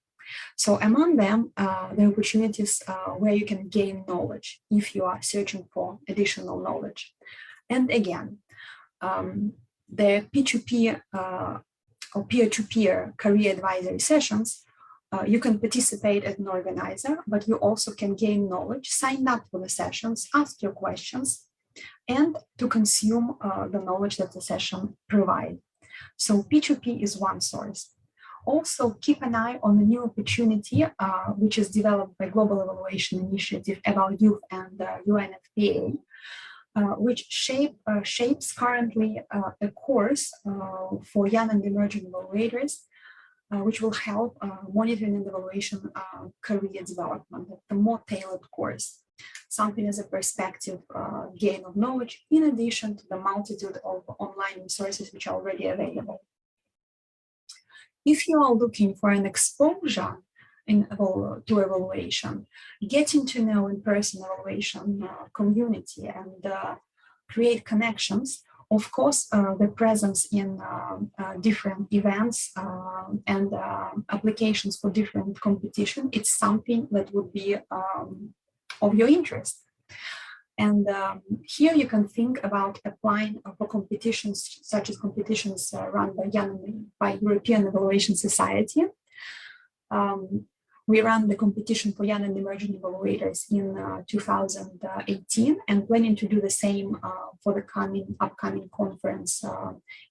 So among them, the opportunities where you can gain knowledge if you are searching for additional knowledge. And again, the P2P or peer-to-peer career advisory sessions, you can participate as an organizer, but you also can gain knowledge, sign up for the sessions, ask your questions, and to consume the knowledge that the session provides. So P2P is one source. Also, keep an eye on a new opportunity, which is developed by Global Evaluation Initiative, Eval Youth and UNFPA, which shapes currently a course for Young and Emerging Evaluators, which will help monitoring and evaluation career development, a more tailored course. Something as a perspective gain of knowledge, in addition to the multitude of online resources which are already available. If you are looking for an exposure to evaluation, getting to know in-person evaluation community and create connections, of course, the presence in different events and applications for different competition, it's something that would be of your interest. And here you can think about applying for competitions, such as competitions run by European Evaluation Society. We ran the competition for young and emerging evaluators in 2018 and planning to do the same for the upcoming conference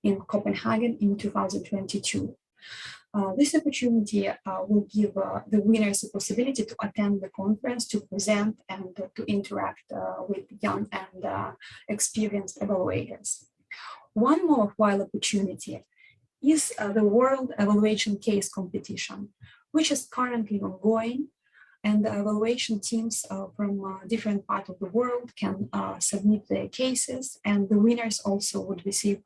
in Copenhagen in 2022. This opportunity will give the winners the possibility to attend the conference, to present and to interact with young and experienced evaluators. One more worthwhile opportunity is the World Evaluation Case Competition, which is currently ongoing, and the evaluation teams from different parts of the world can submit their cases, and the winners also would receive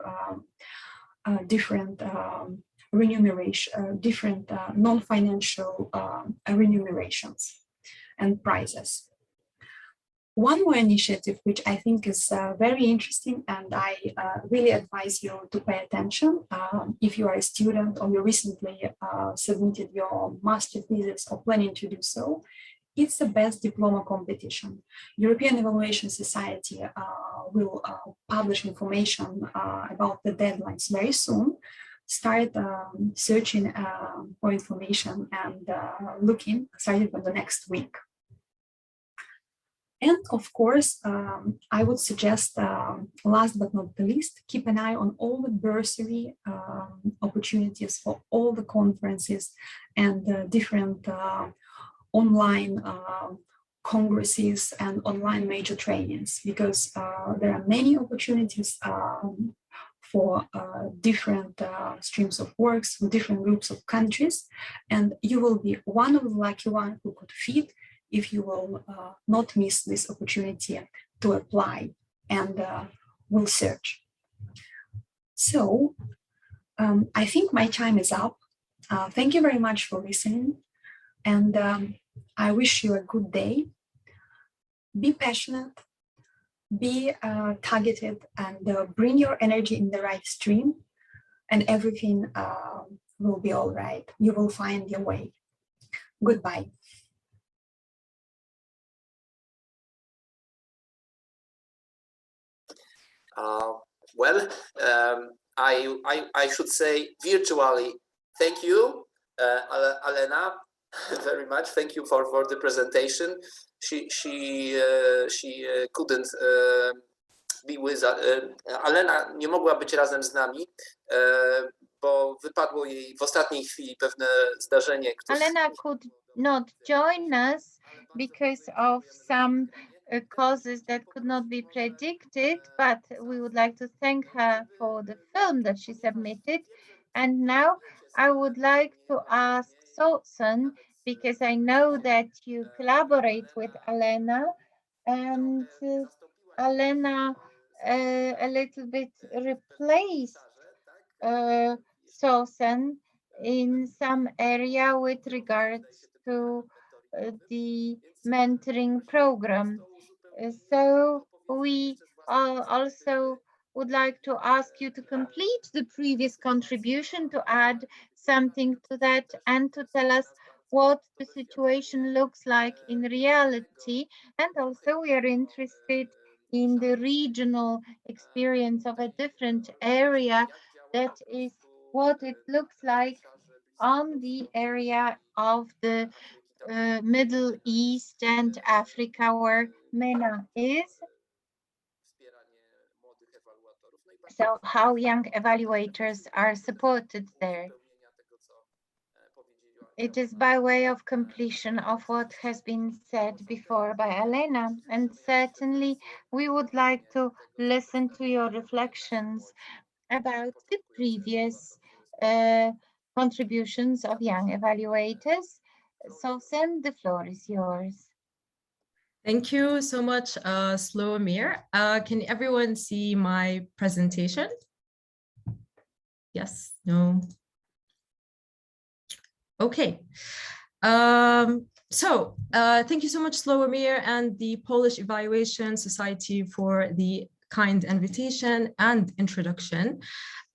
different remuneration, different non-financial remunerations and prizes. One more initiative, which I think is very interesting, and I really advise you to pay attention if you are a student or you recently submitted your master thesis or planning to do so. It's the best diploma competition. European Evaluation Society will publish information about the deadlines very soon. Start searching for information and looking, starting from the next week. And of course, I would suggest, last but not the least, keep an eye on all the bursary opportunities for all the conferences and different online congresses and online major trainings, because there are many opportunities for different streams of works with different groups of countries, and you will be one of the lucky ones who could fit if you will not miss this opportunity to apply and will search. So I think my time is up. Thank you very much for listening, and I wish you a good day. Be passionate, be targeted, and bring your energy in the right stream, and everything will be all right. You will find your way. Goodbye. Well, I should say virtually thank you, Elena, very much. Thank you for the presentation. She couldn't be with us. Elena nie mogła być razem z nami, bo wypadło jej w ostatniej chwili pewne zdarzenie. Elena could not join us because of some causes that could not be predicted, but we would like to thank her for the film that she submitted. And now I would like to ask Sosan, because I know that you collaborate with Elena, and Elena a little bit replaced Sosan in some area with regards to the mentoring program. So we also would like to ask you to complete the previous contribution, to add something to that, and to tell us what the situation looks like in reality. And also we are interested in the regional experience of a different area, that is what it looks like on the area of the Middle East and Africa, where MENA is. So how young evaluators are supported there. It is by way of completion of what has been said before by Elena, and certainly we would like to listen to your reflections about the previous contributions of young evaluators. So, Sam, the floor is yours. Thank you so much, Slawomir. Can everyone see my presentation? Yes, no. Okay. So thank you so much, Slawomir, and the Polish Evaluation Society for the kind invitation and introduction.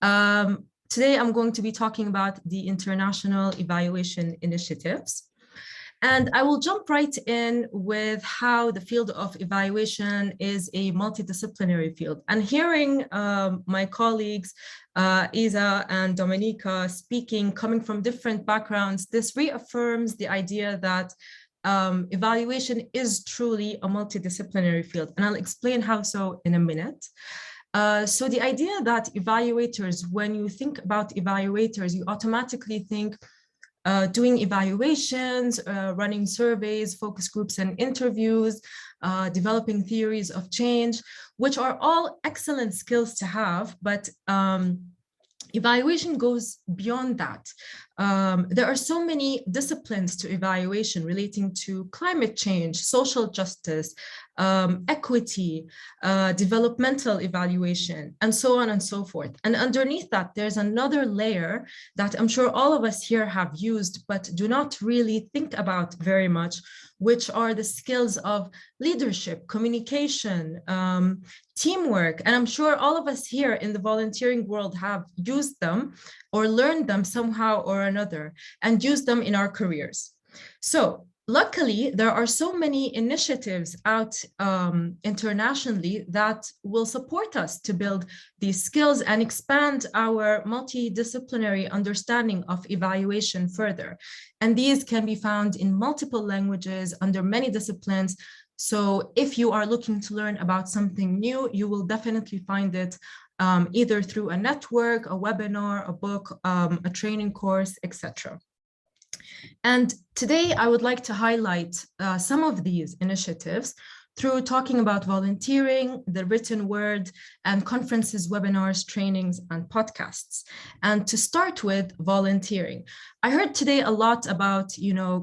Today, I'm going to be talking about the international evaluation initiatives. And I will jump right in with how the field of evaluation is a multidisciplinary field. And hearing my colleagues, Isa and Dominika speaking, coming from different backgrounds, this reaffirms the idea that evaluation is truly a multidisciplinary field. And I'll explain how so in a minute. So the idea that evaluators, when you think about evaluators, you automatically think doing evaluations, running surveys, focus groups and interviews, developing theories of change, which are all excellent skills to have, but evaluation goes beyond that. There are so many disciplines to evaluation relating to climate change, social justice, equity, developmental evaluation, and so on and so forth. And underneath that, there's another layer that I'm sure all of us here have used, but do not really think about very much, which are the skills of leadership, communication, teamwork. And I'm sure all of us here in the volunteering world have used them or learned them somehow or another and used them in our careers. So luckily, there are so many initiatives out internationally that will support us to build these skills and expand our multidisciplinary understanding of evaluation further. And these can be found in multiple languages under many disciplines. So if you are looking to learn about something new, you will definitely find it either through a network, a webinar, a book, a training course, etc. And today I would like to highlight some of these initiatives through talking about volunteering, the written word, and conferences, webinars, trainings, and podcasts. And to start with volunteering, I heard today a lot about,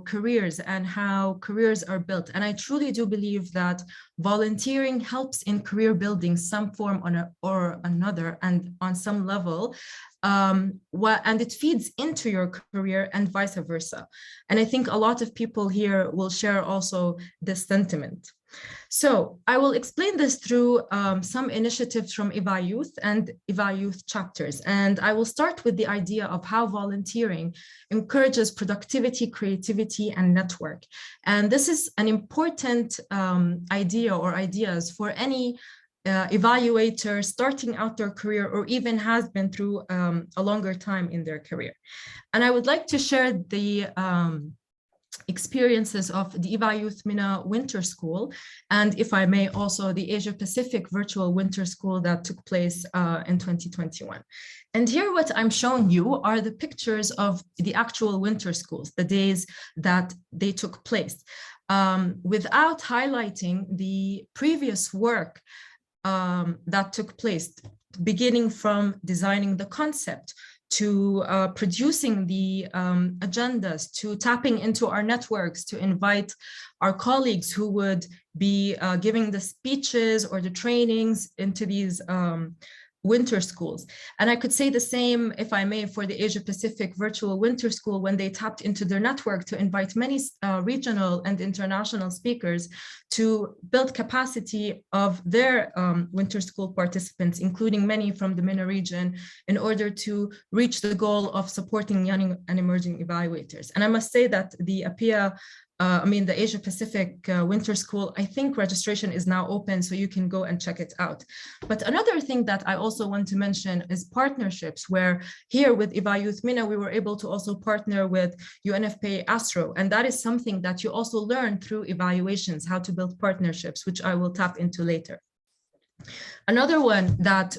careers and how careers are built. And I truly do believe that volunteering helps in career building some form or another and on some level. And it feeds into your career and vice versa. And I think a lot of people here will share also this sentiment. So I will explain this through some initiatives from Evaluator and Evaluators chapters. And I will start with the idea of how volunteering encourages productivity, creativity, and network. And this is an important idea or ideas for any evaluator starting out their career or even has been through a longer time in their career. And I would like to share the experiences of the Evaluators MENA Winter School, and if I may, also the Asia Pacific Virtual Winter School that took place in 2021. And here what I'm showing you are the pictures of the actual winter schools, the days that they took place, without highlighting the previous work that took place, beginning from designing the concept, to producing the agendas, to tapping into our networks, to invite our colleagues who would be giving the speeches or the trainings into these winter schools. And I could say the same, if I may, for the Asia Pacific Virtual Winter School, when they tapped into their network to invite many regional and international speakers to build capacity of their winter school participants, including many from the MENA region, in order to reach the goal of supporting young and emerging evaluators. And I must say that the APIA, the Asia Pacific Winter School, I think registration is now open, so you can go and check it out. But another thing that I also want to mention is partnerships, where here with Evaluators MENA, we were able to also partner with UNFPA ASTRO. And that is something that you also learn through evaluations, how to build partnerships, which I will tap into later. Another one that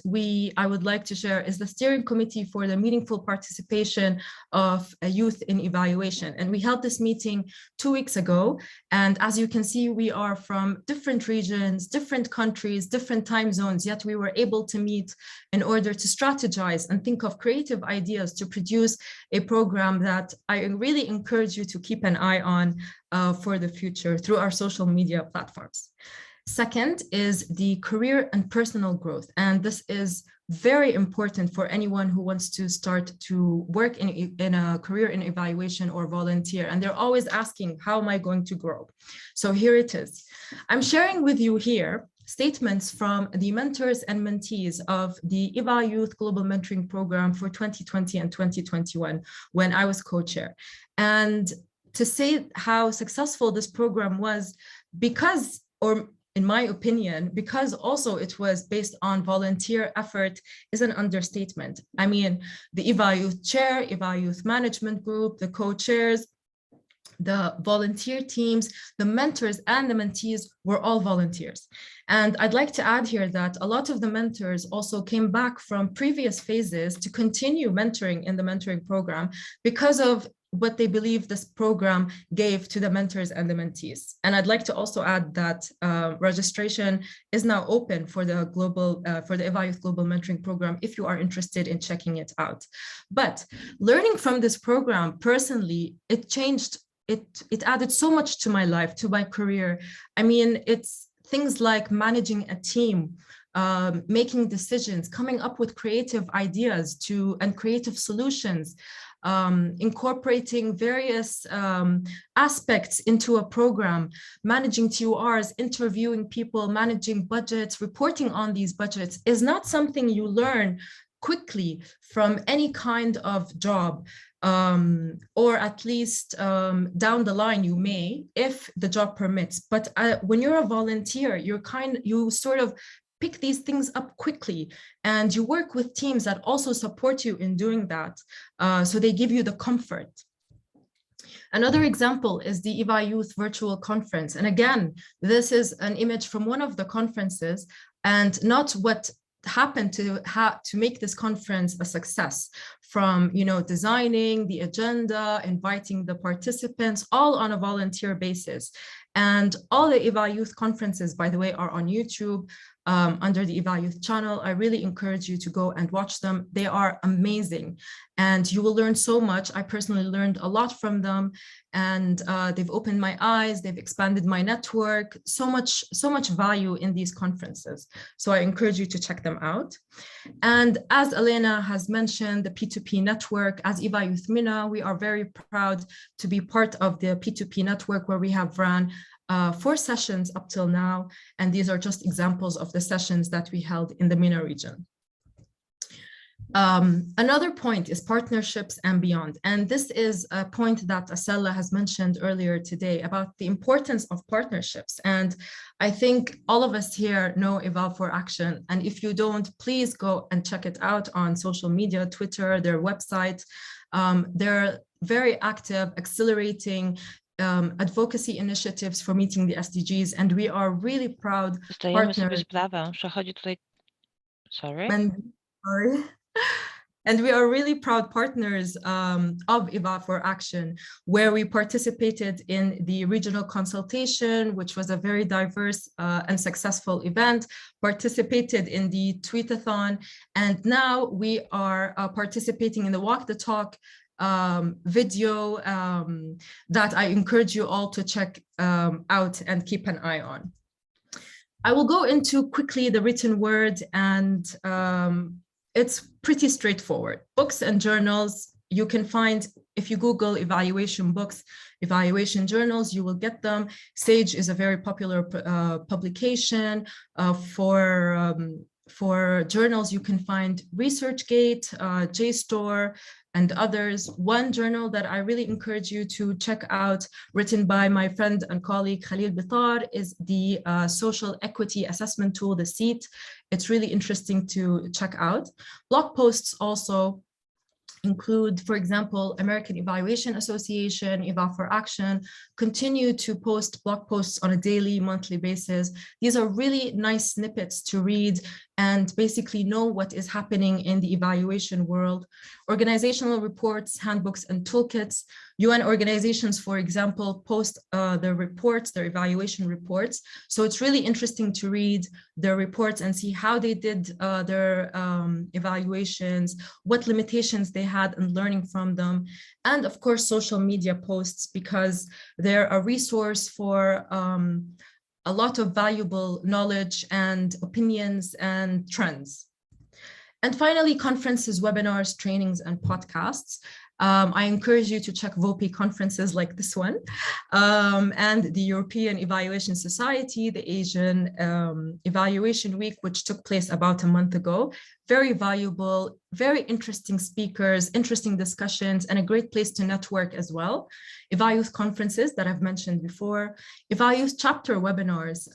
I would like to share is the steering committee for the meaningful participation of youth in evaluation. And we held this meeting 2 weeks ago. And as you can see, we are from different regions, different countries, different time zones, yet we were able to meet in order to strategize and think of creative ideas to produce a program that I really encourage you to keep an eye on for the future through our social media platforms. Second is the career and personal growth. And this is very important for anyone who wants to start to work in a career in evaluation or volunteer. And they're always asking, how am I going to grow? So here it is. I'm sharing with you here statements from the mentors and mentees of the Evaluators Global Mentoring Program for 2020 and 2021, when I was co-chair. And to say how successful this program was because, or in my opinion, because also it was based on volunteer effort is an understatement. I mean, the Evaluators chair, Evaluators management group, the co-chairs, the volunteer teams, the mentors and the mentees were all volunteers. And I'd like to add here that a lot of the mentors also came back from previous phases to continue mentoring in the mentoring program because of what they believe this program gave to the mentors and the mentees. And I'd like to also add that registration is now open for the Evaluators Global Mentoring Program if you are interested in checking it out. But learning from this program personally, it changed. It added so much to my life, to my career. I mean, it's things like managing a team, making decisions, coming up with creative ideas and creative solutions, incorporating various aspects into a program, managing TORs, interviewing people, managing budgets, reporting on these budgets is not something you learn quickly from any kind of job. Or at least down the line you may, if the job permits. But when you're a volunteer, you sort of pick these things up quickly, and you work with teams that also support you in doing that. So they give you the comfort. Another example is the Evaluators virtual conference. And again, this is an image from one of the conferences and not what happened to make this conference a success, from designing the agenda, inviting the participants, all on a volunteer basis. And all the Evaluators conferences, by the way, are on YouTube under the Evaluators channel. I really encourage you to go and watch them. They are amazing and you will learn so much. I personally learned a lot from them, and they've opened my eyes, they've expanded my network, so much value in these conferences. So I encourage you to check them out. And as Elena has mentioned, the P2P network, as Evaluators Mina, we are very proud to be part of the P2P network, where we have run 4 sessions up till now. And these are just examples of the sessions that we held in the MENA region. Another point is partnerships and beyond. And this is a point that Asela has mentioned earlier today about the importance of partnerships. And I think all of us here know Eval for Action. And if you don't, please go and check it out on social media, Twitter, their website. They're very active, accelerating advocacy initiatives for meeting the SDGs, and we are really proud partners. And we are really proud partners of Eval for Action, where we participated in the regional consultation, which was a very diverse and successful event, participated in the tweetathon, and now we are participating in the Walk the Talk video that I encourage you all to check out and keep an eye on. I will go into quickly the written word, and it's pretty straightforward. Books and journals, you can find, if you Google evaluation books, evaluation journals, you will get them. Sage is a very popular publication. For journals, you can find ResearchGate, JSTOR, and others. One journal that I really encourage you to check out, written by my friend and colleague Khalil Bitar, is the Social Equity Assessment Tool, the SEAT. It's really interesting to check out. Blog posts also include, for example, American Evaluation Association, Eval for Action, continue to post blog posts on a daily, monthly basis. These are really nice snippets to read and basically know what is happening in the evaluation world. Organizational reports, handbooks, and toolkits. UN organizations, for example, post their reports, their evaluation reports. So it's really interesting to read their reports and see how they did their evaluations, what limitations they had in learning from them. And of course, social media posts, because they're a resource for a lot of valuable knowledge and opinions and trends. And finally, conferences, webinars, trainings, and podcasts. I encourage you to check VOPI conferences like this one, and the European Evaluation Society, the Asian Evaluation Week, which took place about a month ago. Very valuable, very interesting speakers, interesting discussions, and a great place to network as well. Evaluate conferences that I've mentioned before, Evaluate chapter webinars,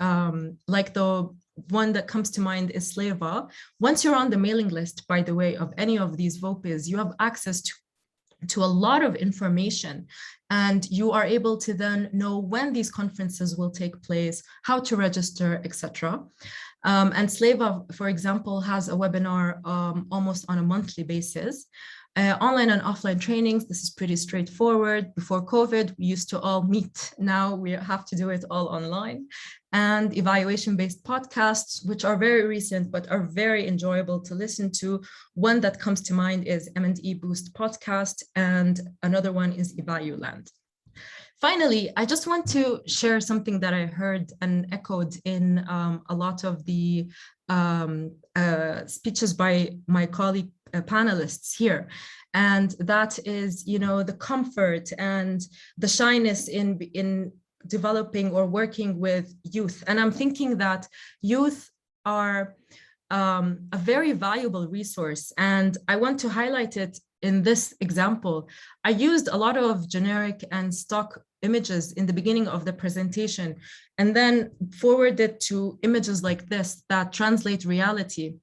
like the one that comes to mind is Slava. Once you're on the mailing list, by the way, of any of these VOPIs, you have access to a lot of information, and you are able to then know when these conferences will take place, how to register, etc. And Slava, for example, has a webinar almost on a monthly basis. Online and offline trainings, this is pretty straightforward. Before COVID, we used to all meet. Now we have to do it all online. And evaluation-based podcasts, which are very recent, but are very enjoyable to listen to. One that comes to mind is M&E Boost podcast, and another one is Evaluland. Finally, I just want to share something that I heard and echoed in a lot of the speeches by my colleague panelists here. And that is, you know, the comfort and the shyness in developing or working with youth. And I'm thinking that youth are a very valuable resource. And I want to highlight it in this example. I used a lot of generic and stock images in the beginning of the presentation, and then forwarded to images like this that translate reality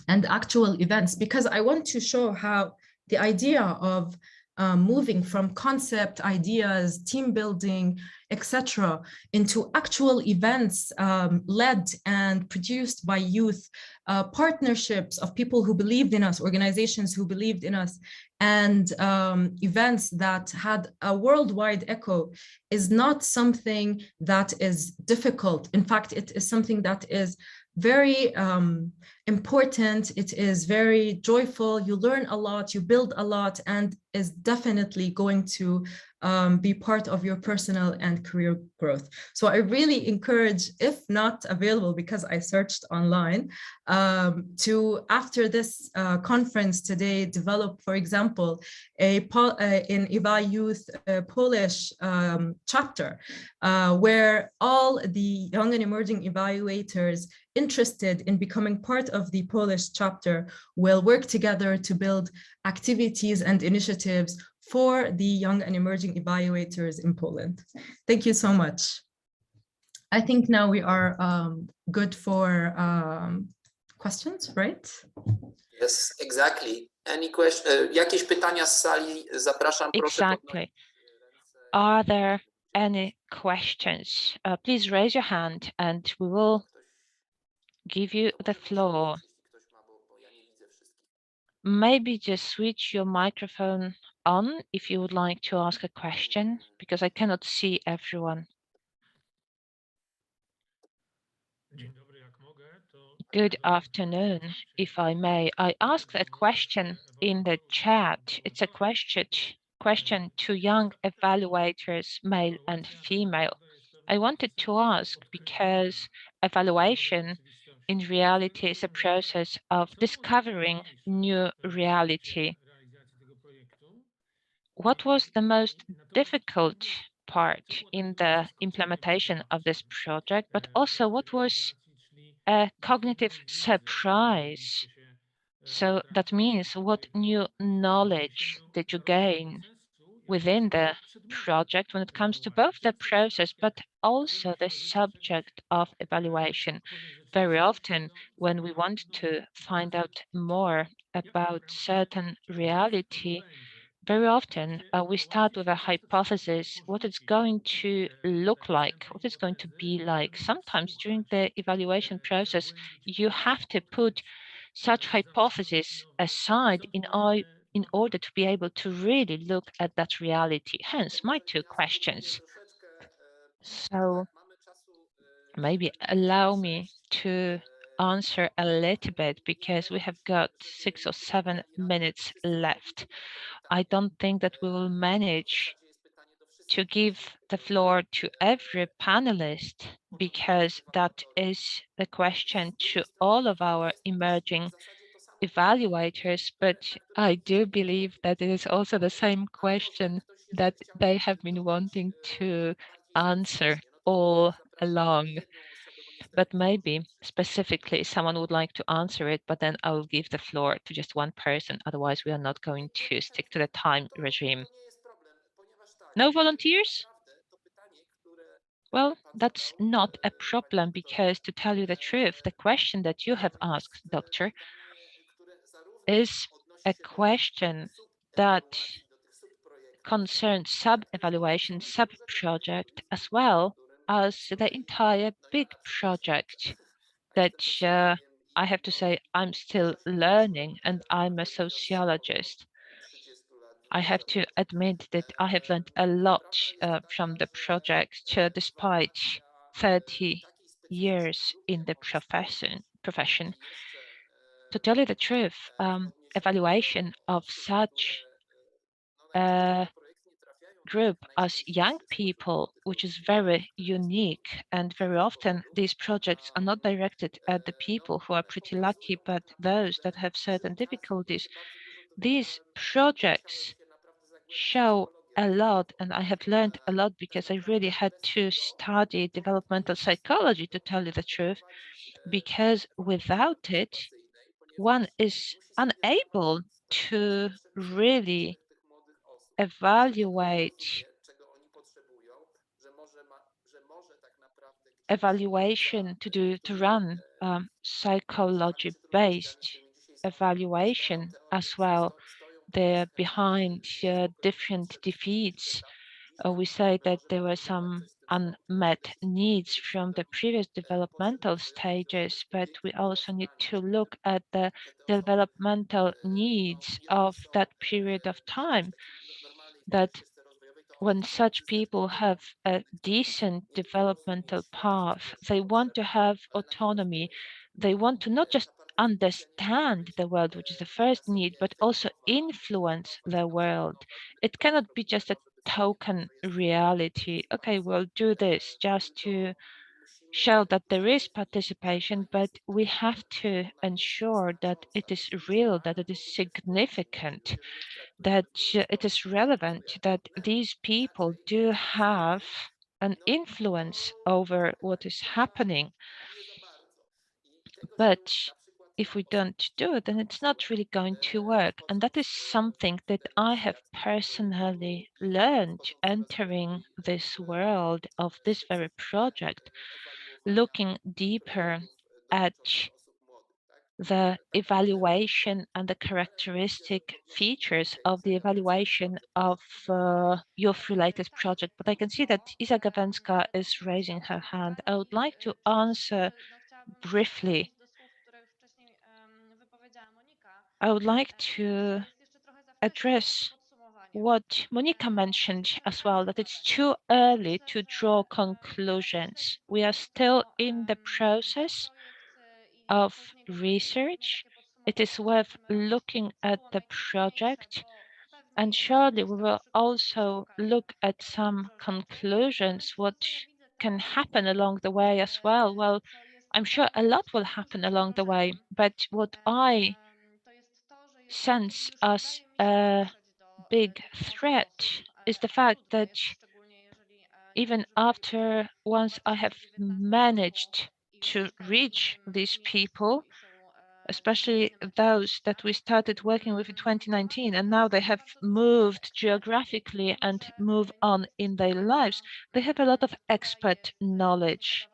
and actual events, because I want to show how the idea of moving from concept, ideas, team building, etc., into actual events led and produced by youth, partnerships of people who believed in us, organizations who believed in us, and events that had a worldwide echo is not something that is difficult. In fact, it is something that is very important. It is very joyful. You learn a lot, you build a lot, and is definitely going to be part of your personal and career growth. So I really encourage, if not available, because I searched online, to, after this conference today, develop, for example, in Eva Youth Polish chapter, where all the young and emerging evaluators interested in becoming part of the Polish chapter will work together to build activities and initiatives for the young and emerging evaluators in Poland. Thank you so much. I think now we are good for questions, right? Yes, exactly. Any question? Jakieś pytania z sali? Zapraszam, proszę. Exactly. Are there any questions? Please raise your hand and we will give you the floor. Maybe just switch your microphone on if you would like to ask a question, because I cannot see everyone. Good afternoon. If I may, I asked a question in the chat. It's a question to young evaluators, male and female. I wanted to ask because evaluation in reality is a process of discovering new reality. What was the most difficult part in the implementation of this project, but also what was a cognitive surprise? So that means, what new knowledge did you gain within the project when it comes to both the process but also the subject of evaluation? Very often when we want to find out more about certain reality, very often we start with a hypothesis, what it's going to look like, what it's going to be like. Sometimes during the evaluation process, you have to put such hypotheses aside in order to be able to really look at that reality. Hence, my two questions. So maybe allow me to answer a little bit, because we have got 6 or 7 minutes left. I don't think that we will manage to give the floor to every panelist, because that is the question to all of our emerging evaluators, but I do believe that it is also the same question that they have been wanting to answer all along. But maybe specifically someone would like to answer it, but then I will give the floor to just one person. Otherwise, we are not going to stick to the time regime. No volunteers? Well, that's not a problem because, to tell you the truth, the question that you have asked, Doctor, is a question that concerns sub-evaluation, sub-project, as well as the entire big project that I have to say I'm still learning, and I'm a sociologist. I have to admit that I have learned a lot from the project, despite 30 years in the profession. To tell you the truth, evaluation of such a group as young people, which is very unique, and very often these projects are not directed at the people who are pretty lucky, but those that have certain difficulties. These projects show a lot, and I have learned a lot because I really had to study developmental psychology, to tell you the truth, because without it, one is unable to really evaluate to run psychology-based evaluation as well. They're behind different defeats. We say that there were some unmet needs from the previous developmental stages, but we also need to look at the developmental needs of that period of time, that when such people have a decent developmental path, they want to have autonomy. They want to not just understand the world, which is the first need, but also influence the world. It cannot be just a token reality. Okay, we'll do this just to show that there is participation, but we have to ensure that it is real, that it is significant, that it is relevant, that these people do have an influence over what is happening. But if we don't do it, then it's not really going to work. And that is something that I have personally learned entering this world of this very project, looking deeper at the evaluation and the characteristic features of the evaluation of youth-related project. But I can see that Iza Gawęcka is raising her hand. I would like to answer briefly. I would like to address what Monica mentioned as well, that it's too early to draw conclusions. We are still in the process of research. It is worth looking at the project, and surely we will also look at some conclusions, what can happen along the way as well. Well, I'm sure a lot will happen along the way, but what I sense as a big threat is the fact that even after once I have managed to reach these people, especially those that we started working with in 2019, and now they have moved geographically and move on in their lives, they have a lot of expert knowledge.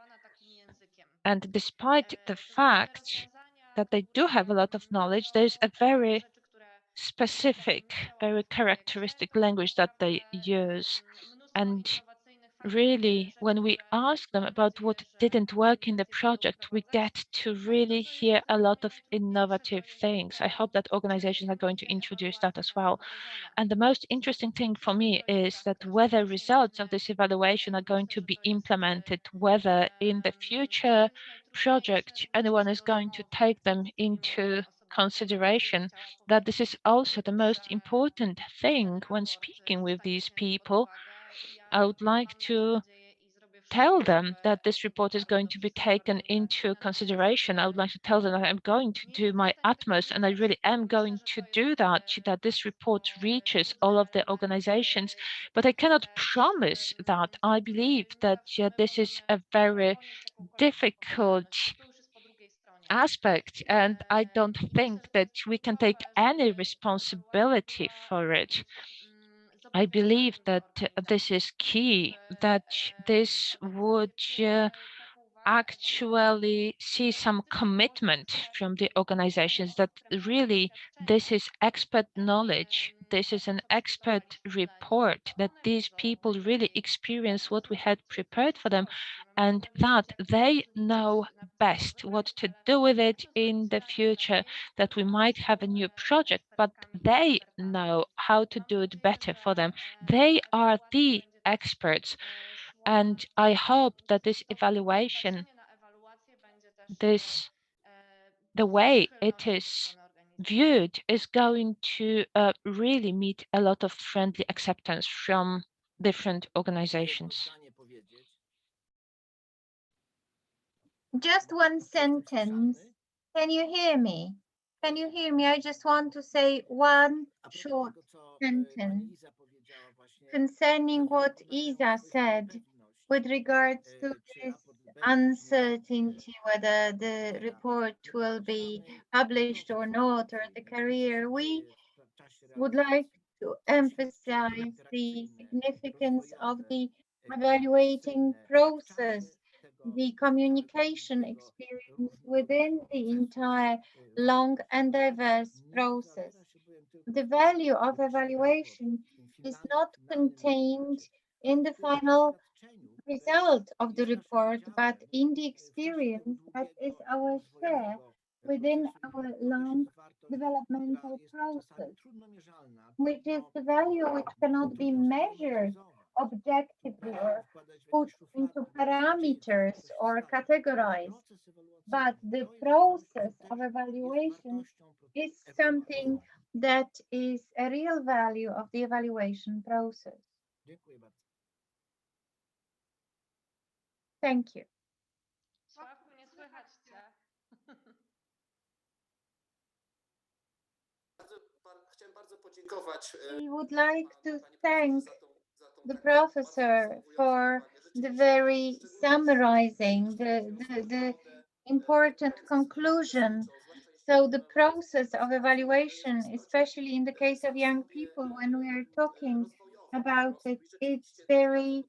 And despite the fact that they do have a lot of knowledge, there's a very specific, very characteristic language that they use. And really, when we ask them about what didn't work in the project, we get to really hear a lot of innovative things. I hope that organizations are going to introduce that as well. And the most interesting thing for me is that whether results of this evaluation are going to be implemented, whether in the future project anyone is going to take them into consideration, that this is also the most important thing when speaking with these people. I would like to tell them that this report is going to be taken into consideration. I would like to tell them that I'm going to do my utmost, and I really am going to do that this report reaches all of the organizations. But I cannot promise that. I believe that this is a very difficult aspect, and I don't think that we can take any responsibility for it. I believe that this is key, that this would actually see some commitment from the organizations that really this is expert knowledge, this is an expert report, that these people really experience what we had prepared for them, and that they know best what to do with it in the future, that we might have a new project, but they know how to do it better for them. They are the experts. And I hope that this evaluation, the way it is viewed, is going to really meet a lot of friendly acceptance from different organizations. Just one sentence. Can you hear me? Can you hear me? I just want to say one short sentence concerning what Isa said with regards to this uncertainty whether the report will be published or not, or the career. We would like to emphasize the significance of the evaluating process, the communication experience within the entire long and diverse process. The value of evaluation is not contained in the final result of the report, but in the experience that is our share within our long developmental process, which is the value which cannot be measured objectively or put into parameters or categorized. But the process of evaluation is something that is a real value of the evaluation process. Thank you. I would like to thank the professor for the very summarizing, the important conclusion. So the process of evaluation, especially in the case of young people, when we are talking about it, it's very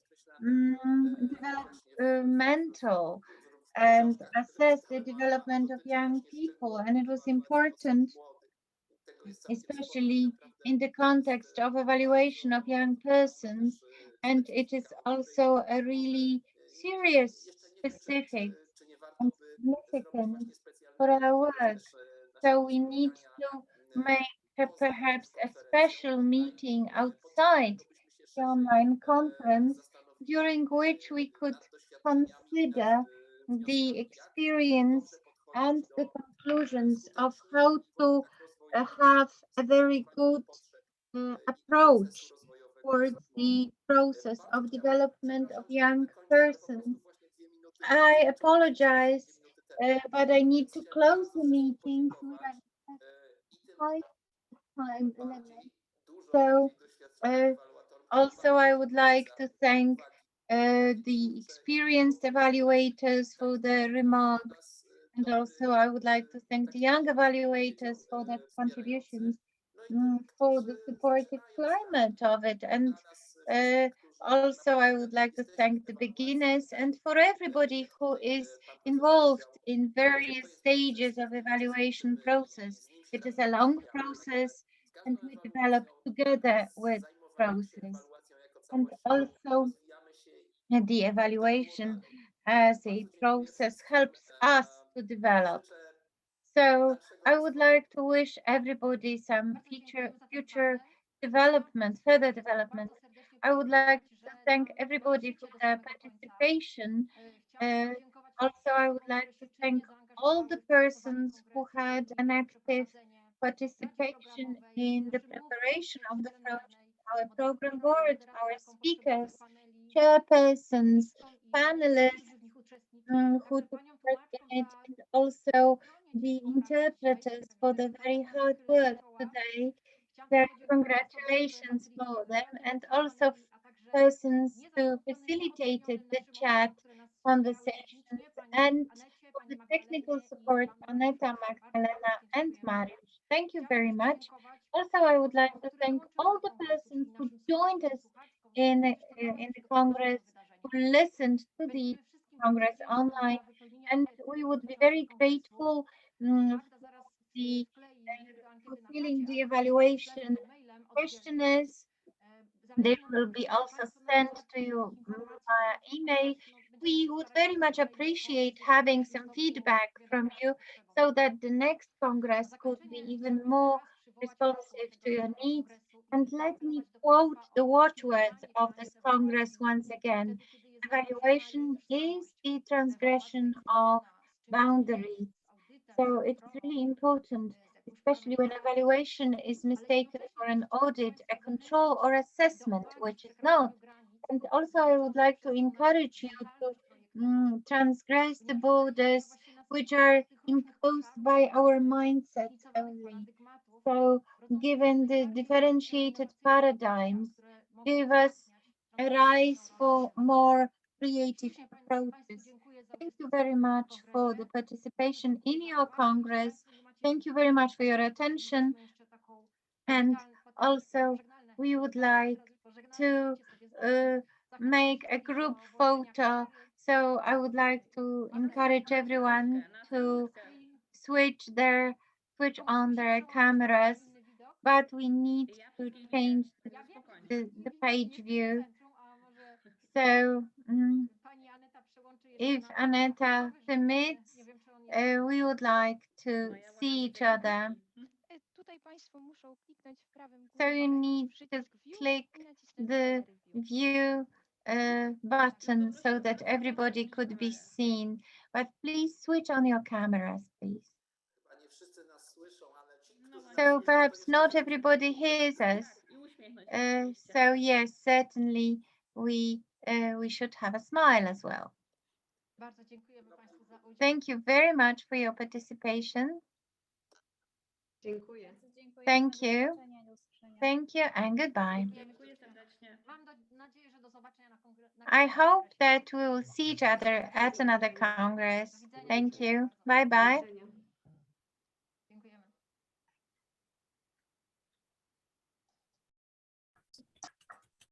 developmental and assess the development of young people. And it was important, especially in the context of evaluation of young persons. And it is also a really serious, specific, and significant for our work. So we need to make perhaps a special meeting outside the online conference during which we could consider the experience and the conclusions of how to have a very good approach towards the process of development of young persons. I apologize, but I need to close the meeting so that I have time limit. So also I would like to thank the experienced evaluators for their remarks, and also I would like to thank the young evaluators for their contributions, for the supportive climate of it. And also I would like to thank the beginners and for everybody who is involved in various stages of evaluation process. It is a long process and we develop together with process. And also the evaluation as a process helps us to develop. So I would like to wish everybody some future development, further development. I would like to thank everybody for their participation. Uh, Also, I would like to thank all the persons who had an active participation in the preparation of the project, our program board, our speakers, chairpersons, panelists who took part in it, and also the interpreters for the very hard work today. So congratulations for them, and also persons who facilitated the chat conversations, and for the technical support, Aneta, Magdalena, and Mariusz. Thank you very much. Also, I would like to thank all the persons who joined us in the Congress, who listened to the Congress online, and we would be very grateful for the fulfilling the evaluation questionnaires. They will be also sent to you via email. We would very much appreciate having some feedback from you so that the next Congress could be even more responsive to your needs. And let me quote the watchwords of this Congress once again. Evaluation is the transgression of boundaries. So it's really important, especially when evaluation is mistaken for an audit, a control, or assessment, which is not. And also, I would like to encourage you to transgress the borders which are imposed by our mindsets only. So, given the differentiated paradigms, give us a rise for more creative approaches. Thank you very much for the participation in your Congress. Thank you very much for your attention. And also, we would like to make a group photo. So I would like to encourage everyone to switch on their cameras, but we need to change the page view. So if Aneta permits, we would like to see each other. So you need to click the view button so that everybody could be seen. But please switch on your cameras, please. So perhaps not everybody hears us. So yes, certainly we should have a smile as well. Thank you very much for your participation. Thank you. Thank you and goodbye. I hope that we will see each other at another Congress. Thank you. Bye-bye.